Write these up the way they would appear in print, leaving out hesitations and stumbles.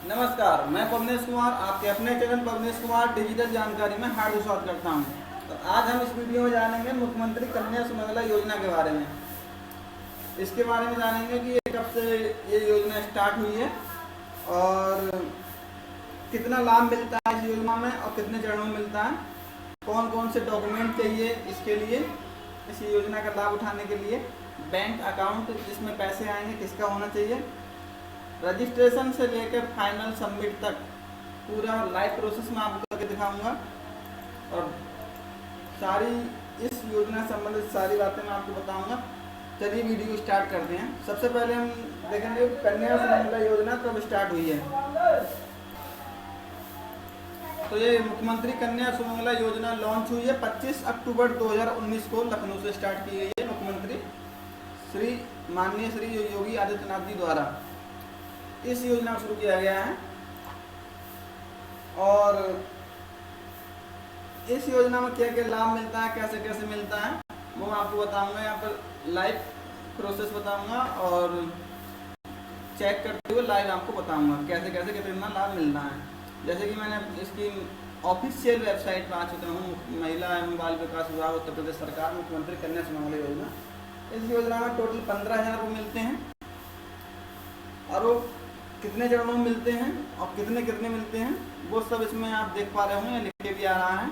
नमस्कार, मैं पवनेश कुमार आपके अपने चैनल पवनेश कुमार डिजिटल जानकारी में हार्दिक स्वागत करता हूं। तो आज हम इस वीडियो में जानेंगे मुख्यमंत्री कन्या सुमंगला योजना के बारे में। इसके बारे में जानेंगे कि ये कब से ये योजना स्टार्ट हुई है और कितना लाभ मिलता है इस योजना में और कितने चरणों में मिलता है, कौन कौन से डॉक्यूमेंट चाहिए इसके लिए, इस योजना का लाभ उठाने के लिए, बैंक अकाउंट जिसमें पैसे आएंगे किसका होना चाहिए, रजिस्ट्रेशन से लेकर फाइनल सबमिट तक पूरा लाइव प्रोसेस में आपको करके दिखाऊंगा और सारी इस योजना से संबंधित सारी बातें मैं आपको बताऊंगा। चलिए वीडियो स्टार्ट करते हैं। सबसे पहले हम देखेंगे कन्या सुमंगला योजना कब स्टार्ट हुई है। तो ये मुख्यमंत्री कन्या सुमंगला योजना लॉन्च हुई है 25 अक्टूबर 2019 को लखनऊ से स्टार्ट की गई है। मुख्यमंत्री माननीय श्री योगी आदित्यनाथ जी द्वारा इस योजना को शुरू किया गया है और इस योजना में क्या क्या लाभ मिलता है, कैसे कैसे मिलता है, वो मैं आपको बताऊंगा। यहाँ पर लाइव प्रोसेस बताऊंगा और चेक करते हुए लाइव आपको बताऊंगा कैसे कैसे कितना लाभ मिलना है। जैसे कि मैंने इसकी ऑफिशियल वेबसाइट पर आ चुका हूँ, महिला एवं बाल विकास विभाग उत्तर प्रदेश सरकार मुख्यमंत्री कन्या सुमंगला योजना। इस योजना में टोटल 15,000 रुपये मिलते हैं और वो कितने चरणों में मिलते हैं और कितने कितने मिलते हैं वो सब इसमें आप देख पा रहे होंगे, लिख के भी आ रहा है।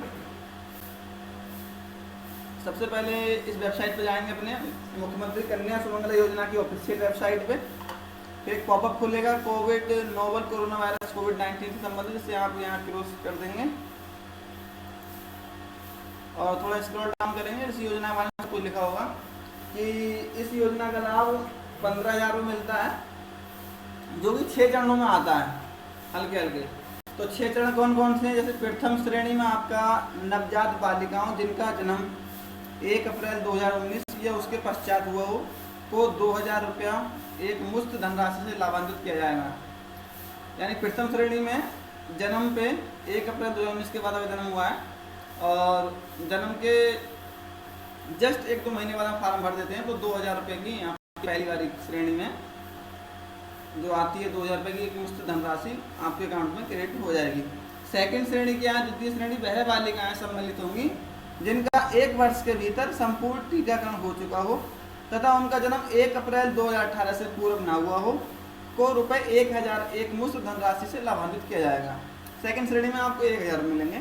सबसे पहले इस वेबसाइट पे जाएंगे अपने मुख्यमंत्री कन्या सुमंगला योजना की ऑफिशियल वेबसाइट पे। फिर एक पॉपअप खुलेगा कोविड नोवल कोरोना वायरस कोविड-19 से संबंधित, जिससे आप यहाँ क्रॉस कर देंगे और थोड़ा स्क्रॉल डाउन करेंगे। इस योजना के बारे में कुछ लिखा होगा कि इस योजना का लाभ 15,000 रुपये मिलता है, जो कि 6 चरणों में आता है, हल्के हल्के। तो 6 चरण कौन कौन से हैं? जैसे प्रथम श्रेणी में आपका नवजात बालिकाओं जिनका जन्म 1 अप्रैल 2019 या उसके पश्चात हुआ हो को 2,000 रुपया एक मुफ्त धनराशि से लाभान्वित किया जाएगा। यानी प्रथम श्रेणी में जन्म पे 1 अप्रैल 2019 के बाद अगर जन्म हुआ है और जन्म के जस्ट 1-2 महीने बाद हम फॉर्म भर देते हैं तो 2,000 रुपये की यहाँ पहली वाली श्रेणी में जो आती है 2,000 रुपये की एक मुफ्त धनराशि आपके अकाउंट में क्रेडिट हो जाएगी। सेकंड श्रेणी क्या है? द्वितीय श्रेणी वह बालिकाएं सम्मिलित होंगी जिनका 1 वर्ष के भीतर संपूर्ण टीकाकरण हो चुका हो तथा उनका जन्म 1 अप्रैल 2018 से पूर्व न हुआ हो को रुपये 1,000 एक मुफ्त धनराशि से लाभान्वित किया जाएगा। सेकंड श्रेणी में आपको 1,000 मिलेंगे।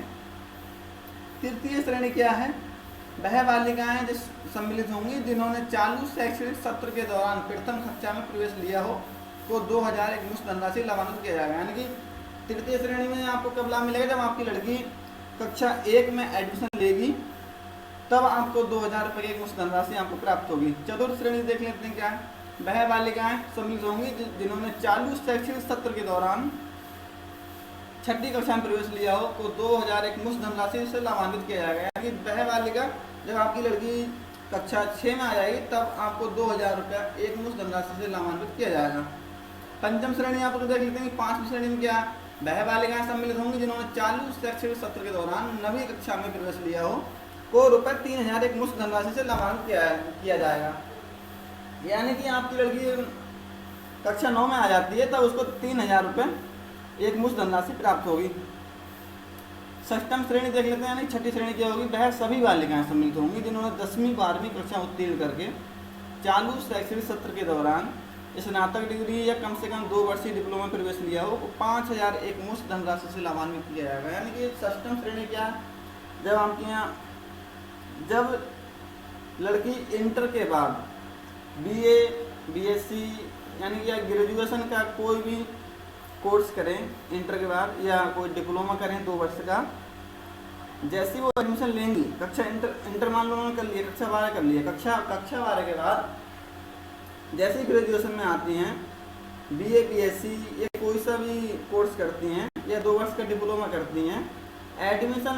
तृतीय श्रेणी क्या है? वह बालिकाएं जिस सम्मिलित होंगी जिन्होंने चालू शैक्षणिक सत्र के दौरान प्रथम कक्षा में प्रवेश लिया हो को 2,000 एक मुफ्त धनराशि लाभान्वित किया जाएगा। यानी कि तृतीय श्रेणी में आपको कब लाभ मिलेगा? जब आपकी लड़की कक्षा 1 में एडमिशन लेगी तब आपको 2,000 रुपये की एक मुफ्त धनराशि आपको प्राप्त होगी। चतुर्थ श्रेणी देख लेते हैं क्या है? वह बालिकाएं सम्मिलित होंगी जिन्होंने चालू शैक्षणिक सत्र के दौरान 6ठी कक्षा में प्रवेश लिया हो को 2,000 एक मुफ्त धनराशि से लाभान्वित किया जाएगा। यानी कि वह बालिका जब आपकी लड़की कक्षा 6 में आ जाएगी तब आपको 2,000 रुपया एक मुफ्त धनराशि से लाभान्वित किया जाएगा। पंचम श्रेणी आप देख लेते हैं कि 5वीं श्रेणी में क्या है? वह बालिकाएं सम्मिलित होंगी जिन्होंने चालू शैक्षणिक सत्र के दौरान 9वीं कक्षा में प्रवेश लिया हो को रुपये 3,000 एक मुफ्त धनराशि से लाभान्वित किया जाएगा। यानी कि आपकी लड़की कक्षा 9 में आ जाती है तब उसको 3,000 रुपये एक मुफ्त धनराशि प्राप्त होगी। षष्ठम श्रेणी देख लेते हैं, यानी 6ठी श्रेणी क्या होगी? वह सभी बालिकाएं सम्मिलित होंगी जिन्होंने 10वीं 12वीं कक्षा उत्तीर्ण करके चालू शैक्षणिक सत्र के दौरान स्नातक डिग्री या कम से कम 2 वर्षीय डिप्लोमा प्रवेश लिया हो, 5,000 एक मुफ्त धनराशि से लाभान्वित किया जाएगा। यानी कि षष्ठम श्रेणी क्या है? जब आपके यहाँ जब लड़की इंटर के बाद BA BSc यानी कि ग्रेजुएशन का कोई भी कोर्स करें इंटर के बाद या कोई डिप्लोमा करें 2 वर्ष का, जैसे वो एडमिशन लेंगी कक्षा इंटर मान लो उन्होंने कर लिया, कक्षा 12 कर लिया, कक्षा 12 के बाद जैसे ही ग्रेजुएशन में आती हैं BA BSc या कोई सा भी कोर्स करती हैं या 2 वर्ष का डिप्लोमा करती हैं, एडमिशन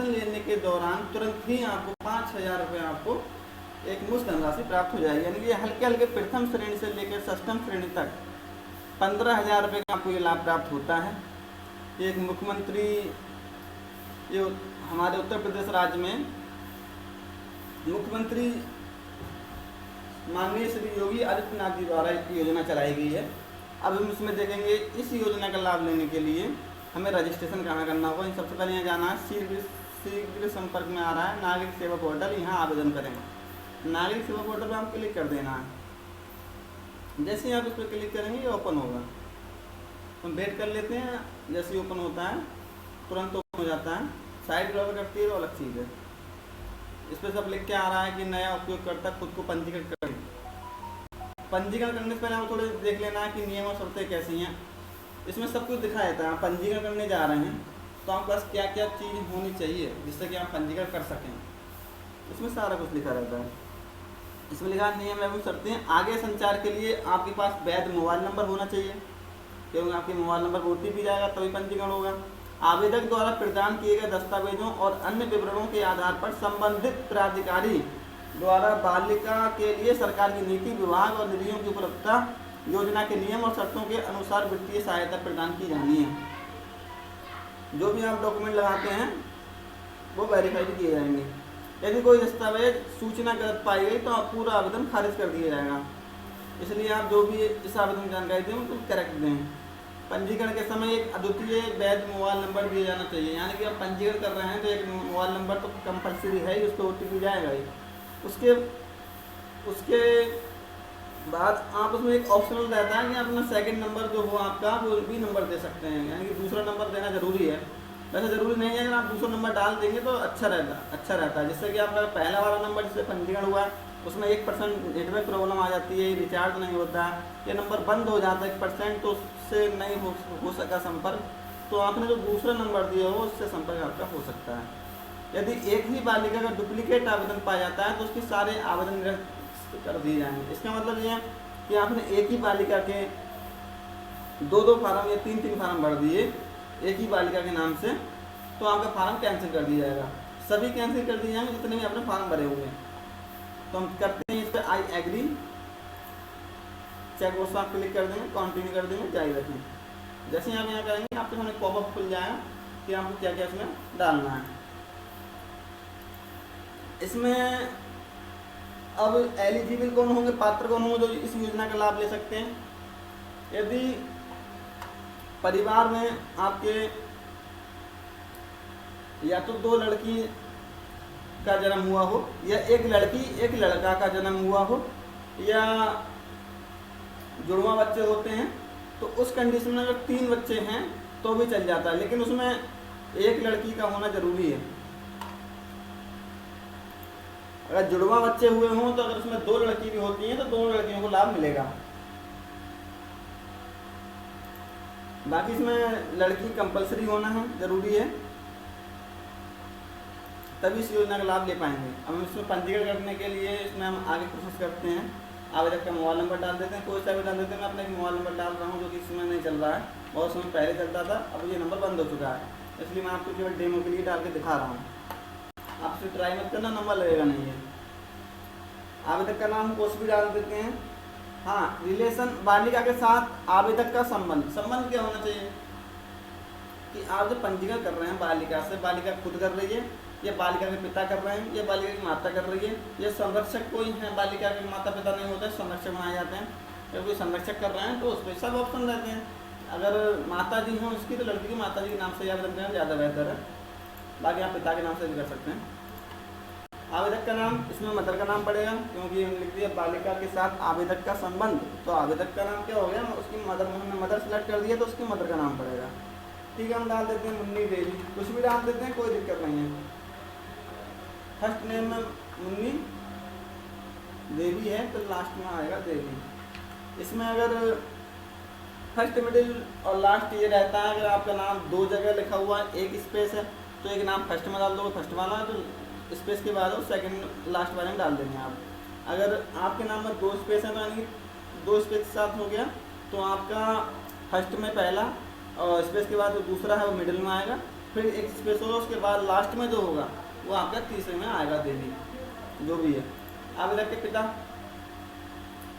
लेने के दौरान तुरंत ही आपको 5,000 रुपये आपको एक मुफ्त धनराशि प्राप्त हो जाएगी। यानी कि हल्के हल्के प्रथम श्रेणी से लेकर षष्ठम श्रेणी तक 15,000 रुपये का आपको ये लाभ प्राप्त होता है। एक मुख्यमंत्री जो हमारे उत्तर प्रदेश राज्य में मुख्यमंत्री माननीय श्री योगी आदित्यनाथ जी द्वारा एक योजना चलाई गई है अब हम इसमें देखेंगे इस योजना का लाभ लेने के लिए हमें रजिस्ट्रेशन कहाँ करना होगा। सबसे पहले यहाँ जाना है, शीघ्र संपर्क में आ रहा है नागरिक सेवा पोर्टल, यहाँ आवेदन करेंगे। नागरिक सेवा पोर्टल पर आप क्लिक कर देना है। जैसे ही आप इस पर क्लिक करेंगे ये ओपन होगा, हम वेट कर लेते हैं। जैसे ही ओपन होता है तुरंत ओपन हो जाता है। साइट ब्राउज़र करती है वो अलग चीज़ है। इस पर सब लिख के आ रहा है कि नया उपयोगकर्ता खुद को पंजीकृत करें। पंजीकरण करने से पहले आप थोड़े देख लेना है कि नियम और शर्तें कैसी हैं। इसमें सब कुछ दिखा देता है। आप पंजीकरण करने जा रहे हैं तो आपके पास क्या क्या चीज़ होनी चाहिए जिससे कि आप पंजीकरण कर सकें, इसमें सारा कुछ लिखा रहता है। इसमें लिखा नियम एवं शर्तें। आगे संचार के लिए आपके पास वैध मोबाइल नंबर होना चाहिए, क्योंकि आपके मोबाइल नंबर पर OTP जाएगा तभी पंजीकरण होगा। आवेदक द्वारा प्रदान किए गए दस्तावेजों और अन्य विवरणों के आधार पर संबंधित प्राधिकारी द्वारा बालिका के लिए सरकार की नीति, विभाग और निधियों की उपलब्धता, योजना के नियम और शर्तों के अनुसार वित्तीय सहायता प्रदान की जानी है। जो भी आप डॉक्यूमेंट लगाते हैं वो वेरीफाई भी किए जाएंगे। यदि कोई दस्तावेज सूचना गलत पाई गई तो आप पूरा आवेदन खारिज कर दिया जाएगा। इसलिए आप जो भी इस आवेदन की जानकारी दें उनको करेक्ट दें। पंजीकरण के समय एक अद्वितीय वैध मोबाइल नंबर दिया जाना चाहिए, यानी कि आप पंजीकरण कर रहे हैं तो एक मोबाइल नंबर तो कंपलसरी है ही, उस पर OTP जाएगा ही। उसके बाद आप उसमें एक ऑप्शनल रहता है कि अपना सेकंड नंबर जो हो आपका वो भी नंबर दे सकते हैं, यानी कि दूसरा नंबर देना जरूरी है। वैसे ज़रूरी नहीं है, अगर आप दूसरा नंबर डाल देंगे तो अच्छा रहता है, जिससे कि आपका पहला वाला नंबर जिससे पंजीकरण हुआ है उसमें 1% नेटवर्क प्रॉब्लम आ जाती है, रिचार्ज नहीं होता है, ये नंबर बंद हो जाता है 1%, तो उससे नहीं हो सका संपर्क, तो आपने जो दूसरा नंबर दिया हो उससे संपर्क आपका हो सकता है। यदि एक ही बालिका का डुप्लीकेट आवेदन पाया जाता है तो उसके सारे आवेदन निरस्त कर दिए जाएंगे। इसका मतलब ये है कि आपने एक ही बालिका के 2 फार्म या 3 फार्म भर दिए एक ही बालिका के नाम से, तो आपका फार्म कैंसिल कर दिया जाएगा। सभी कैंसिल कर दिए जाएंगे जितने भी आपने फार्म भरे हुए हैं। तो हम करते हैं इस पर आई एग्री, चेक बॉक्स आप क्लिक कर देंगे, कंटिन्यू कर देंगे, जारी रखें। जैसे आप यहाँ करेंगे आपके सामने पॉपअप खुल जाएगा कि आपको क्या क्या इसमें डालना है। इसमें अब एलिजिबल कौन होंगे, पात्र कौन होंगे जो इस योजना का लाभ ले सकते हैं। यदि परिवार में आपके या तो 2 लड़की का जन्म हुआ हो, या एक लड़की एक लड़का का जन्म हुआ हो, या जुड़वा बच्चे होते हैं, तो उस कंडीशन में अगर 3 बच्चे हैं तो भी चल जाता है, लेकिन उसमें एक लड़की का होना जरूरी है। अगर जुड़वा बच्चे हुए हों तो अगर उसमें 2 लड़की भी होती हैं तो 2 लड़कियों को लाभ मिलेगा। बाकी इसमें लड़की कंपलसरी होना है, जरूरी है, तभी इस योजना का लाभ ले पाएंगे। अब हम इसमें पंजीकरण करने के लिए इसमें हम आगे प्रोसेस करते हैं। आवेदक का मोबाइल नंबर डाल देते हैं, कोई सा भी डाल देते हैं। मैं अपना एक मोबाइल नंबर डाल रहा हूँ जो कि इसमें नहीं चल रहा है, बहुत समय पहले चलता था, अब ये नंबर बंद हो चुका है, इसलिए मैं आपको केवल डेमो के लिए डाल के दिखा रहा हूँ। आप इसे ट्राई मत करना, नंबर लगेगा नहीं है। आवेदक का नाम कुछ भी डाल देते हैं। हाँ, रिलेशन, बालिका के साथ आवेदक का संबंध क्या होना चाहिए कि आप जो पंजीकरण कर रहे हैं बालिका से, बालिका खुद कर रही है, या बालिका के पिता कर रहे हैं, या बालिका की माता कर रही है, या संरक्षक कोई है, बालिका के माता पिता नहीं होते, संरक्षक बनाए जाते हैं, या कोई संरक्षक कर रहे हैं तो उस पर सब ऑप्शन रहते हैं। अगर माता जी हैं उसकी तो लड़की की माता जी के नाम से आवेदन करना ज़्यादा बेहतर है, बाकी आप पिता के नाम से भी कर सकते हैं। आवेदक का नाम, इसमें मदर का नाम पड़ेगा क्योंकि हम लिख दिया बालिका के साथ आवेदक का संबंध, तो आवेदक का नाम क्या हो गया, उसकी मदर, हमने मदर सेलेक्ट कर दिया तो उसकी मदर का नाम पड़ेगा। ठीक है, हम डाल देते हैं मुन्नी देवी, कुछ भी डाल देते हैं, कोई दिक्कत नहीं है। फर्स्ट नेम में मुन्नी देवी है तो लास्ट में आएगा देवी। इसमें अगर फर्स्ट, मिडिल और लास्ट ये रहता है, अगर आपका नाम 2 जगह लिखा हुआ है, एक स्पेस है तो एक नाम फर्स्ट में डाल दो, फर्स्ट वाला, तो स्पेस के बाद सेकंड लास्ट वाले में डाल देंगे आप। अगर आपके नाम में 2 स्पेस है तो यानी 2 स्पेस के साथ हो गया, तो आपका फर्स्ट में पहला और स्पेस के बाद जो दूसरा है वो मिडिल में आएगा, फिर एक स्पेस होगा, उसके बाद लास्ट में जो होगा वो आपका तीसरे में आएगा देवी, जो भी है। आवेदक के पिता,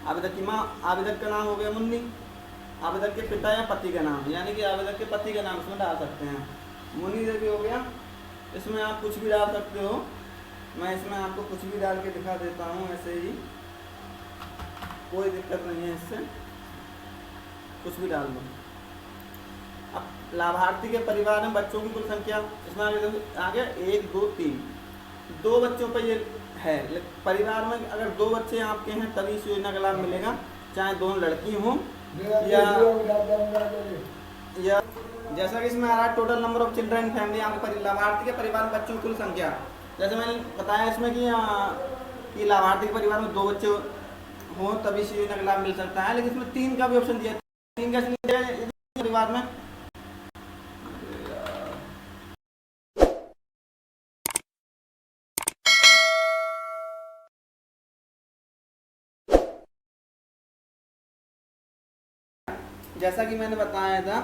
आवेदक की माँ, आवेदक का नाम हो गया मुन्नी, आवेदक के पिता या पति का नाम, यानी कि आवेदक के पति का नाम इसमें डाल सकते हैं। मुन्नी देवी हो गया, इसमें आप कुछ भी डाल सकते हो, मैं इसमें आपको कुछ भी डाल के दिखा देता हूँ, ऐसे ही कोई दिक्कत नहीं है इससे। कुछ भी डाल दो। अब लाभार्थी के परिवार में बच्चों की कुल संख्या इसमें आगे 1 2 3 2 बच्चों पर ये है। परिवार में अगर 2 बच्चे आपके हैं तभी इस योजना का लाभ मिलेगा, चाहे दोनों लड़की हों या जैसा कि इसमें आ रहा है total number of children family, आपके लाभार्थी के परिवार में बच्चों की कुल संख्या। जैसे मैंने बताया इसमें कि लाभार्थी के परिवार में 2 बच्चे हों तभी इस योजना का लाभ मिल सकता है, लेकिन इसमें 3 का भी ऑप्शन दिया है। 3 का परिवार में जैसा कि मैंने बताया था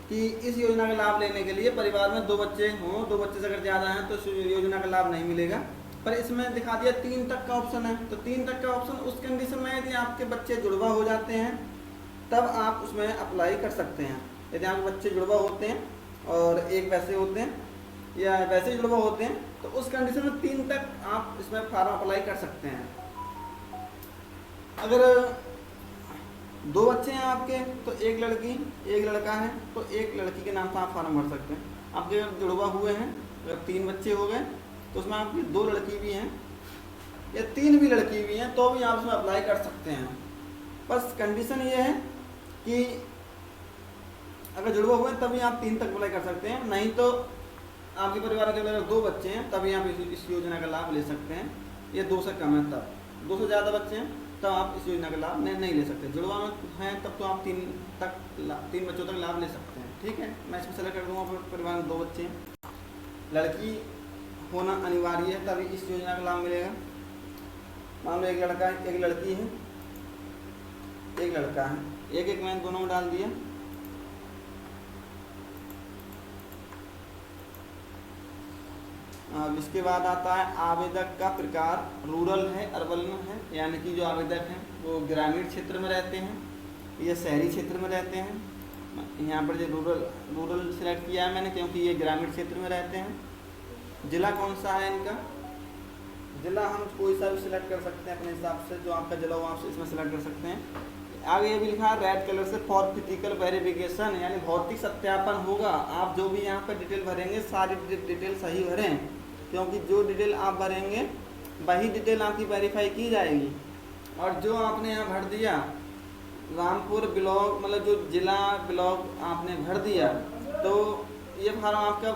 कि इस योजना का लाभ लेने के लिए परिवार में 2 बच्चे हों, 2 बच्चे से अगर ज़्यादा हैं तो इस योजना का लाभ नहीं मिलेगा। पर इसमें दिखा दिया 3 तक का ऑप्शन है, तो 3 तक का ऑप्शन उस कंडीशन में यदि आपके बच्चे जुड़वा हो जाते हैं तब आप उसमें अप्लाई कर सकते हैं। यदि आपके बच्चे जुड़वा होते हैं और एक वैसे होते हैं या वैसे जुड़वा होते हैं तो उस कंडीशन में 3 तक आप इसमें फॉर्म अप्लाई कर सकते हैं। अगर 2 बच्चे हैं आपके तो 1 लड़की 1 लड़का है तो 1 लड़की के नाम से आप फॉर्म भर सकते हैं। आपके जुड़वा हुए हैं अगर 3 बच्चे हो गए तो उसमें आपकी 2 लड़की भी हैं या 3 भी लड़की भी हैं तो भी आप उसमें अप्लाई कर सकते हैं। बस कंडीशन ये है कि अगर जुड़वा हुए हैं तभी आप 3 तक अप्लाई कर सकते हैं, नहीं तो आपके परिवार के अगर 2 बच्चे हैं तभी आप इस योजना का लाभ ले सकते हैं। ये 2 से कम है तब, 2 से ज़्यादा बच्चे हैं तब आप इस योजना का लाभ नहीं ले सकते। जुड़वा में हैं तब तो आप 3 बच्चों तक लाभ ले सकते हैं। ठीक है, मैं इसमें सेलेक्ट कर दूँगा परिवार में 2 बच्चे हैं, लड़की होना अनिवार्य है तभी इस योजना का लाभ मिलेगा। मान लो 1 लड़का है 1 लड़की है 1 लड़का है, 1 मैंने दोनों में डाल दिया। अब इसके बाद आता है आवेदक का प्रकार, रूरल है अर्बन है, यानी कि जो आवेदक हैं वो ग्रामीण क्षेत्र में रहते हैं या शहरी क्षेत्र में रहते हैं। यहाँ पर जो रूरल सिलेक्ट किया है मैंने क्योंकि ये ग्रामीण क्षेत्र में रहते हैं। जिला कौन सा है इनका, जिला हम कोई सा भी सिलेक्ट कर सकते हैं अपने हिसाब से, जो आपका जिला हो आप इसमें सिलेक्ट कर सकते हैं। आगे ये भी लिखा है रेड कलर से फॉर फिजिकल वेरिफिकेशन, यानी भौतिक सत्यापन होगा। आप जो भी यहाँ पर डिटेल भरेंगे सारी डिटेल सही भरें, क्योंकि जो डिटेल आप भरेंगे वही डिटेल आपकी वेरीफाई की जाएगी। और जो आपने यहाँ भर दिया रामपुर ब्लॉक मतलब जो जिला ब्लॉक आपने भर दिया तो ये फॉर्म आपका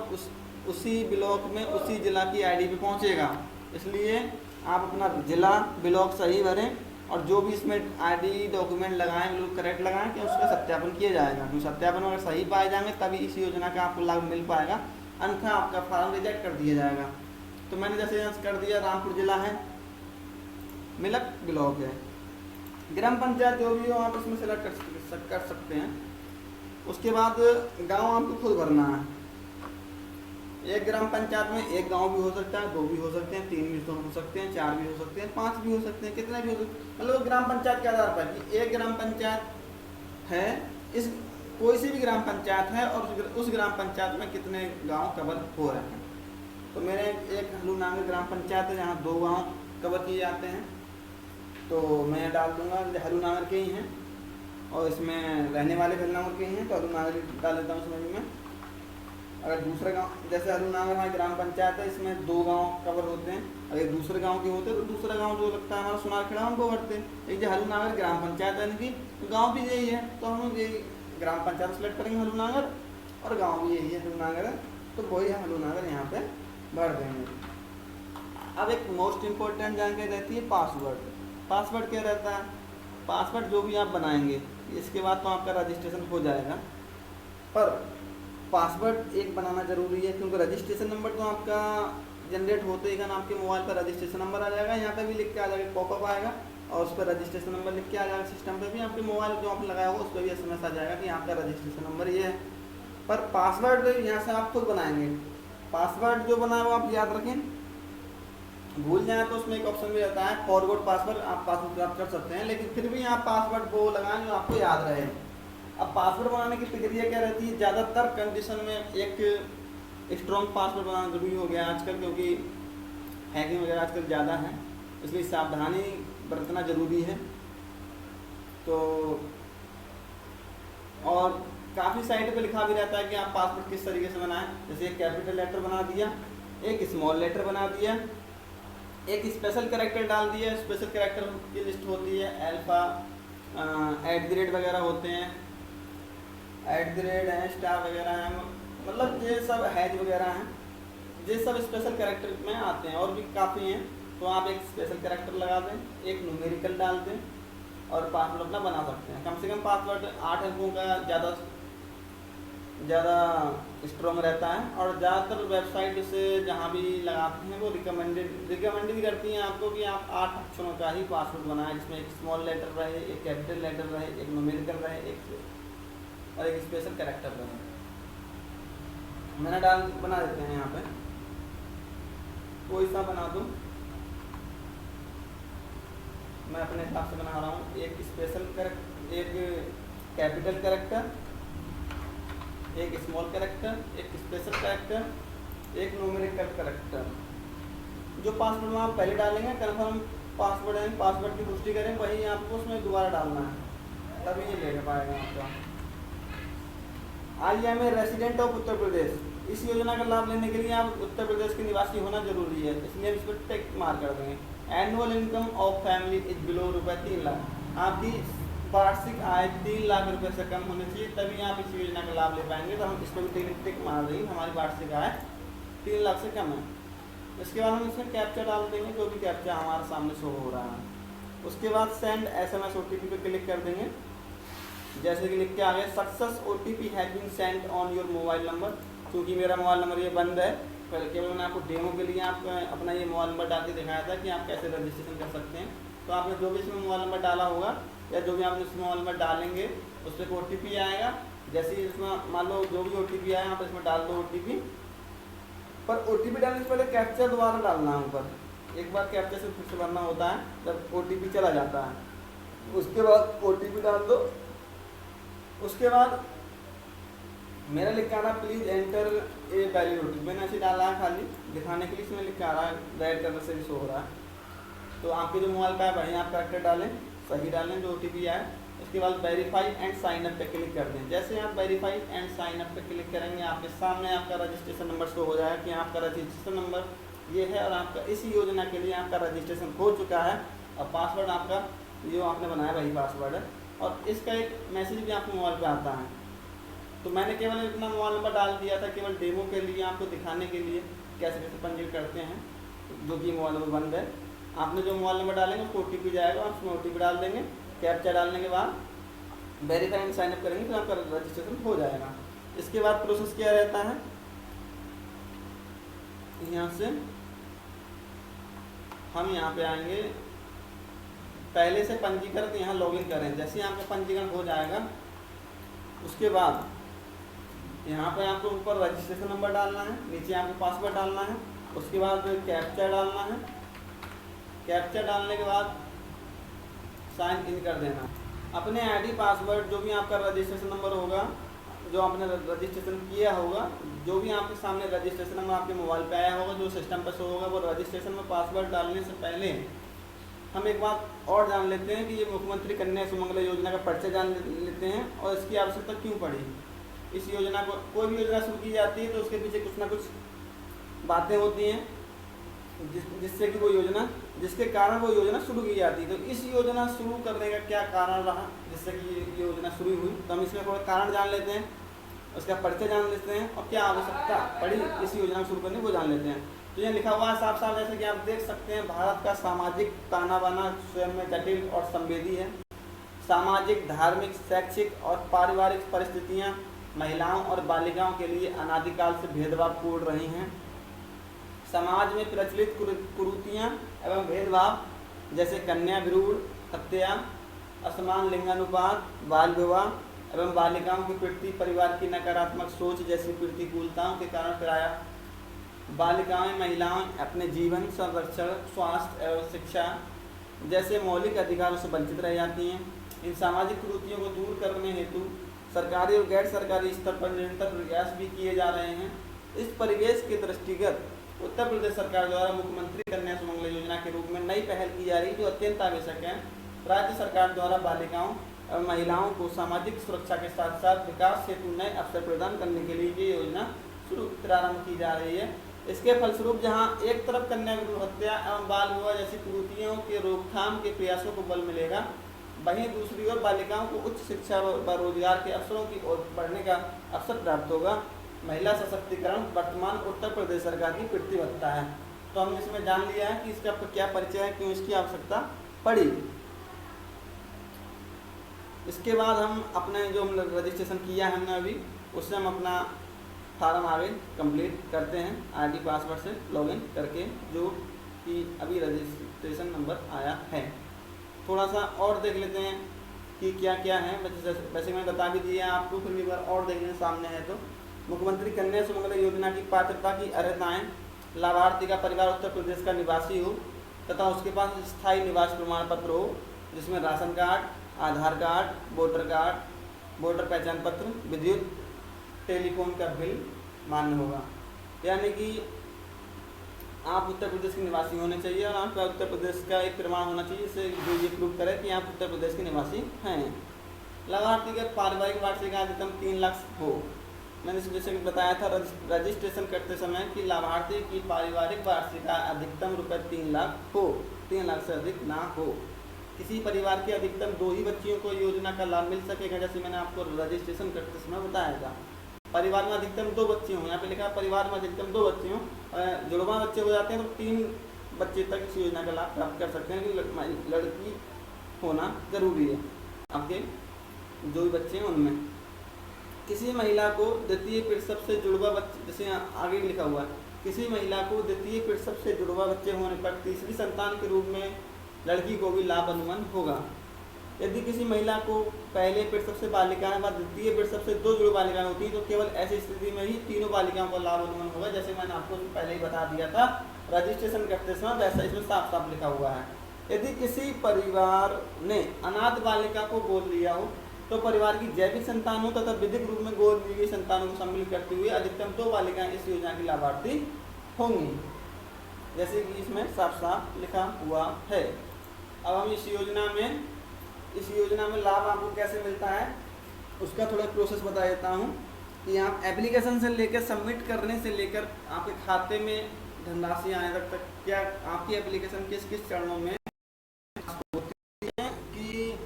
उसी ब्लॉक में उसी जिला की आईडी पे पहुँचेगा। इसलिए आप अपना जिला ब्लॉक सही भरें और जो भी इसमें आईडी डॉक्यूमेंट लगाएं बिल्कुल करेक्ट लगाएं कि उसका सत्यापन किया जाएगा। क्योंकि सत्यापन अगर सही पाए जाएंगे तभी इस योजना का आपको लाभ मिल पाएगा, अन्यथा आपका फॉर्म रिजेक्ट कर दिया जाएगा। तो मैंने जैसे यहाँ कर दिया रामपुर जिला है, मिलक ब्लॉक है, ग्राम पंचायत जो भी हो आप इसमें सेलेक्ट कर सकते हैं। उसके बाद गांव आपको खुद भरना है। एक ग्राम पंचायत में 1 गांव भी हो सकता है, 2 भी हो सकते हैं, 3 भी हो सकते हैं, 4 भी हो सकते हैं, 5 भी हो सकते हैं, कितने भी हो सकते हैं। मतलब ग्राम पंचायत के आधार पर कि एक ग्राम पंचायत है, इस कोई सी भी ग्राम पंचायत है और उस ग्राम पंचायत में कितने गांव कवर हो रहे हैं। तो मेरे एक हलूनांगर ग्राम पंचायत है जहाँ 2 गांव कवर किए जाते हैं, तो मैं डाल दूंगा हलूनांगर के ही हैं और इसमें रहने वाले हलूनांगर के ही हैं तो हलूनांगर डाल देता हूँ इसमें भी मैं। अगर दूसरे गांव जैसे हलूनांगर हमारी ग्राम पंचायत है इसमें 2 गांव कवर होते हैं, अगर दूसरे गांव के होते हैं तो दूसरा गांव जो लगता है हमारा सुनारखेड़ा उनको भरते हैं। एक जो हलूनांगर ग्राम पंचायत है इनकी गाँव भी यही है तो हम यही ग्राम पंचायत सेलेक्ट करेंगे हलूनांगर और गाँव भी यही है हलूनांगर है तो वही हम हलूनांगर यहाँ पे भर देंगे। अब एक मोस्ट इम्पोर्टेंट जानकारी रहती है पासवर्ड। पासवर्ड क्या रहता है, पासवर्ड जो भी आप बनाएंगे इसके बाद तो आपका रजिस्ट्रेशन हो जाएगा, पर पासवर्ड एक बनाना ज़रूरी है क्योंकि रजिस्ट्रेशन नंबर तो आपका जनरेट होते ही ना आपके मोबाइल पर रजिस्ट्रेशन नंबर आ जाएगा, यहाँ पे भी लिख के आ जाएगा, पॉपअप आएगा और उस पर रजिस्ट्रेशन नंबर लिख के आ जाएगा। सिस्टम पे भी आपके मोबाइल जो आप लगाया होगा उस पर भी SMS आ जाएगा कि आपका रजिस्ट्रेशन नंबर ये है। पर पासवर्ड यहाँ से आप खुद बनाएंगे। पासवर्ड जो बनाए वो आप याद रखें, भूल जाए तो उसमें एक ऑप्शन भी रहता है फॉरगॉट पासवर्ड, आप पासवर्ड प्राप्त कर सकते हैं, लेकिन फिर भी आप पासवर्ड वो लगाएं जो आपको याद रहे। अब पासवर्ड बनाने की प्रक्रिया क्या रहती है, ज़्यादातर कंडीशन में एक स्ट्रॉन्ग पासवर्ड बनाना जरूरी हो गया आजकल, क्योंकि हैकिंग वगैरह आजकल ज़्यादा है, इसलिए सावधानी बरतना जरूरी है। तो और काफ़ी साइट पे लिखा भी रहता है कि आप पासवर्ड किस तरीके से बनाएं। जैसे एक कैपिटल लेटर बना दिया, एक स्मॉल लेटर बना दिया, एक स्पेशल कैरेक्टर डाल दिया। स्पेशल कैरेक्टर की लिस्ट होती है, अल्फ़ा, @ वगैरह होते हैं, @ हैं, स्टार वगैरह हैं, मतलब ये सब हैज वगैरह हैं, ये सब स्पेशल कैरेक्टर में आते हैं। और भी काफ़ी हैं, तो आप एक स्पेशल कैरेक्टर लगा दें, एक न्यूमेरिकल डाल दें और पासवर्ड अपना बना सकते हैं। कम से कम पासवर्ड 8 अंकों का ज़्यादा स्ट्रॉन्ग रहता है। और ज़्यादातर वेबसाइट से जहाँ भी लगाते हैं वो रिकमेंड भी करती हैं आपको कि आप 8 अक्षरों का ही पासवर्ड बनाएं, जिसमें एक स्मॉल लेटर रहे, एक कैपिटल लेटर रहे, एक न्यूमेरिकल रहे, एक स्पेशल कैरेक्टर रहे। मैंने बना देते हैं यहाँ पे, कोई सा बना दूँ, मैं अपने हिसाब से बना रहा हूँ। एक स्पेशल कैरेक्टर, एक कैपिटल कैरेक्टर, एक स्मॉल कैरेक्टर, एक स्पेशल कैरेक्टर, एक न्यूमेरिकल कैरेक्टर। जो पासवर्ड आप पहले डालेंगे कन्फर्म पासवर्ड है, पासवर्ड की पुष्टि करें, वही आपको उसमें दोबारा डालना है, तभी ये ले पाएगा आपका। I am a resident of Uttar Pradesh. इस योजना का लाभ लेने के लिए आप उत्तर प्रदेश के निवासी होना जरूरी है, इसलिए हम इस पर टिक मार कर देंगे। Annual income of family is below ₹3 lakh. आपकी वार्षिक आय 3 लाख रुपए से कम होनी चाहिए, तभी आप इस योजना का लाभ ले पाएंगे। तो हम इस पर भी टिक मार देंगे, हमारी वार्षिक आय 3 लाख से कम है। इसके बाद हम इसमें कैप्चा डाल देंगे, जो भी कैप्चा हमारे सामने शो हो रहा है। उसके बाद सेंड SMS OTP पे क्लिक कर देंगे। जैसे कि लिख के आ गया, success OTP has been send on your mobile number. क्योंकि मेरा मोबाइल नंबर ये बंद है, केवल मैंने आपको डेमो के लिए आप अपना ये मोबाइल नंबर डाल के दिखाया था कि आप कैसे रजिस्ट्रेशन कर सकते हैं। तो आपने जो भी इसमें मोबाइल नंबर डाला होगा या जो भी आप इसमें मोबाइल नंबर डालेंगे उस पर OTP आएगा। जैसे ही इसमें मान लो जो भी OTP आए आप इसमें डाल दो OTP, पर OTP डालने से पहले कैप्चा दोबारा डालना है ऊपर। एक बार कैप्चा से फिर से भरना होता है जब OTP चला जाता है, उसके बाद OTP डाल दो। उसके बाद मेरा लिख के आ रहा है please enter a valid OTP, मैंने ऐसे डाला है खाली दिखाने के लिए, इसमें लिख के आ रहा है रेड कलर से भी शो हो रहा है। तो आपके जो मोबाइल का है वहीं आप करेक्टर डालें, सही डालें जो OTP आए। उसके बाद वेरीफाई एंड साइन अप पे क्लिक कर दें। जैसे आप वेरीफाई एंड साइन अप पे क्लिक करेंगे आपके सामने आपका रजिस्ट्रेशन नंबर शो हो जाएगा कि आपका रजिस्ट्रेशन नंबर ये है और आपका इसी योजना के लिए आपका रजिस्ट्रेशन हो चुका है और पासवर्ड आपका जो आपने बनाया वही पासवर्ड है। और इसका एक मैसेज भी आपको मोबाइल पे आता है। तो मैंने केवल इतना मोबाइल नंबर डाल दिया था केवल डेमो के लिए, आपको दिखाने के लिए कैसे कैसे पंजीकरण करते हैं, जो कि मोबाइल नंबर बंद है। आपने जो मोबाइल नंबर डालेंगे उसको OTP जाएगा, उसमें OTP डाल देंगे। कैप्चा डालने के बाद वेरीफाई एंड साइन अप करेंगे, फिर आपका रजिस्ट्रेशन हो जाएगा। इसके बाद प्रोसेस क्या रहता है, यहाँ से हम यहाँ पे आएंगे, पहले से पंजीकरण यहाँ लॉगिन करें। जैसे ही आपका पंजीकरण हो जाएगा उसके बाद यहाँ पे आपको ऊपर रजिस्ट्रेशन नंबर डालना है, नीचे आपको पासवर्ड डालना है, उसके बाद कैप्चा डालना है। कैप्चा डालने के बाद साइन इन कर देना। अपने ID पासवर्ड जो भी आपका रजिस्ट्रेशन नंबर होगा, जो आपने रजिस्ट्रेशन किया होगा, जो भी आपके सामने रजिस्ट्रेशन नंबर आपके मोबाइल पे आया होगा, जो सिस्टम पर शो होगा, वो रजिस्ट्रेशन में पासवर्ड डालने से पहले हम एक बात और जान लेते हैं कि ये मुख्यमंत्री कन्या सुमंगला योजना का परिचय जान लेते हैं और इसकी आवश्यकता क्यों पड़ी। इस योजना को, कोई भी योजना शुरू की जाती है तो उसके पीछे कुछ ना कुछ बातें होती हैं जिससे कि वो योजना, जिसके कारण वो योजना शुरू की जाती है। तो इस योजना शुरू करने का क्या कारण रहा जिससे कि ये योजना शुरू हुई, तो हम इसमें थोड़ा कारण जान लेते हैं, उसका परिचय जान लेते हैं और क्या आवश्यकता पड़ी इस योजना शुरू करने वो जान लेते हैं। तो यहाँ लिखा हुआ है साफ साफ, जैसे कि आप देख सकते हैं, भारत का सामाजिक ताना बाना स्वयं में जटिल और संवेदी है। सामाजिक, धार्मिक, शैक्षिक और पारिवारिक परिस्थितियाँ महिलाओं और बालिकाओं के लिए अनादिकाल से भेदभावपूर्ण रही हैं। समाज में प्रचलित कुरीतियाँ एवं भेदभाव जैसे कन्या भ्रूण हत्या, असमान लिंगानुपात, बाल विवाह एवं बालिकाओं के प्रति परिवार की नकारात्मक सोच जैसी प्रतिकूलताओं के कारण प्रायः बालिकाएं, महिलाएं अपने जीवन, संरक्षण, स्वास्थ्य एवं शिक्षा जैसे मौलिक अधिकारों से वंचित रह जाती हैं। इन सामाजिक कुरीतियों को दूर करने हेतु सरकारी और गैर सरकारी स्तर पर निरंतर प्रयास भी किए जा रहे हैं। इस परिवेश के दृष्टिगत उत्तर प्रदेश सरकार द्वारा मुख्यमंत्री कन्या सुमंगला योजना के रूप में नई पहल की जा रही है जो अत्यंत आवश्यक है। राज्य सरकार द्वारा बालिकाओं महिलाओं को सामाजिक सुरक्षा के साथ साथ विकास हेतु नए अवसर प्रदान करने के लिए ये योजना प्रारंभ की जा रही है। इसके फलस्वरूप जहां एक तरफ कन्या भ्रूण हत्या एवं बाल विवाह जैसी कुरीतियों के रोकथाम के प्रयासों को बल मिलेगा, वहीं दूसरी ओर बालिकाओं को उच्च शिक्षा व रोजगार के अवसरों की ओर बढ़ने का अवसर प्राप्त होगा। महिला सशक्तिकरण वर्तमान उत्तर प्रदेश सरकार की प्रतिबद्धता है। तो हम इसमें जान लिया है कि इसका क्या परिचय है, क्यों इसकी आवश्यकता पड़ी। इसके बाद हम अपने जो रजिस्ट्रेशन किया है हमने अभी, उससे हम अपना फार्म आगे कंप्लीट करते हैं आईडी पासवर्ड से लॉगिन करके, जो कि अभी रजिस्ट्रेशन नंबर आया है। थोड़ा सा और देख लेते हैं कि क्या क्या है। वैसे मैं बता भी दिया आपको, फिर भी बार और देखने सामने है। तो मुख्यमंत्री कन्या सुमंगला योजना की पात्रता की अर्हताएँ: लाभार्थी का परिवार उत्तर प्रदेश का निवासी हो तथा उसके पास स्थायी निवास प्रमाण पत्र हो, जिसमें राशन कार्ड, आधार कार्ड, वोटर पहचान पत्र, विद्युत टेलीफोन का बिल मान्य होगा। यानी कि आप उत्तर प्रदेश के निवासी होने चाहिए और आपका उत्तर प्रदेश का एक प्रमाण होना चाहिए, जिससे जो ये प्रूव करे कि आप उत्तर प्रदेश के निवासी हैं। लाभार्थी का पारिवारिक वार्षिक आय अधिकतम 3 लाख हो। मैंने जैसे बताया था रजिस्ट्रेशन करते समय कि लाभार्थी की पारिवारिक वार्षिक आय अधिकतम ₹3 लाख हो, 3 लाख से अधिक ना हो। किसी परिवार के अधिकतम 2 ही बच्चियों को योजना का लाभ मिल सकेगा, जैसे मैंने आपको रजिस्ट्रेशन करते समय बताया था। परिवार में अधिकतम 2 बच्चे हों, यहाँ पे लिखा है परिवार में अधिकतम 2 बच्चे हों। जुड़वा बच्चे हो जाते हैं तो 3 बच्चे तक इस योजना का लाभ प्राप्त कर सकते हैं, कि लड़की होना जरूरी है आपके जो भी बच्चे हैं उनमें। किसी महिला को द्वितीय प्रसव से जुड़वा बच्चे, जैसे आगे लिखा हुआ है, किसी महिला को द्वितीय प्रसव से जुड़वा बच्चे होने पर तीसरी संतान के रूप में लड़की को भी लाभ अनुमान होगा। यदि किसी महिला को पहले प्रसव से बालिकाएं व द्वितीय प्रसव से 2 जुड़वा बालिकाएं होती हैं तो केवल ऐसी स्थिति में ही तीनों बालिकाओं को लाभ अनुमान होगा, जैसे मैंने आपको पहले ही बता दिया था रजिस्ट्रेशन करते समय, वैसा इसमें साफ साफ लिखा हुआ है। यदि किसी परिवार ने अनाथ बालिका को गोद लिया हो तो परिवार की जैविक संतान हो तथा विधिक रूप में गोद ली गई संतानों को सम्मिलित करते हुए अधिकतम 2 बालिकाएं इस योजना की लाभार्थी होंगी, जैसे कि इसमें साफ साफ लिखा हुआ है। अब हम इस योजना में लाभ आपको कैसे मिलता है उसका थोड़ा प्रोसेस बता देता हूँ कि आप एप्लीकेशन से लेकर सबमिट करने से लेकर आपके खाते में धनराशि आने तक क्या आपकी एप्लीकेशन किस किस चरणों में होती है, कि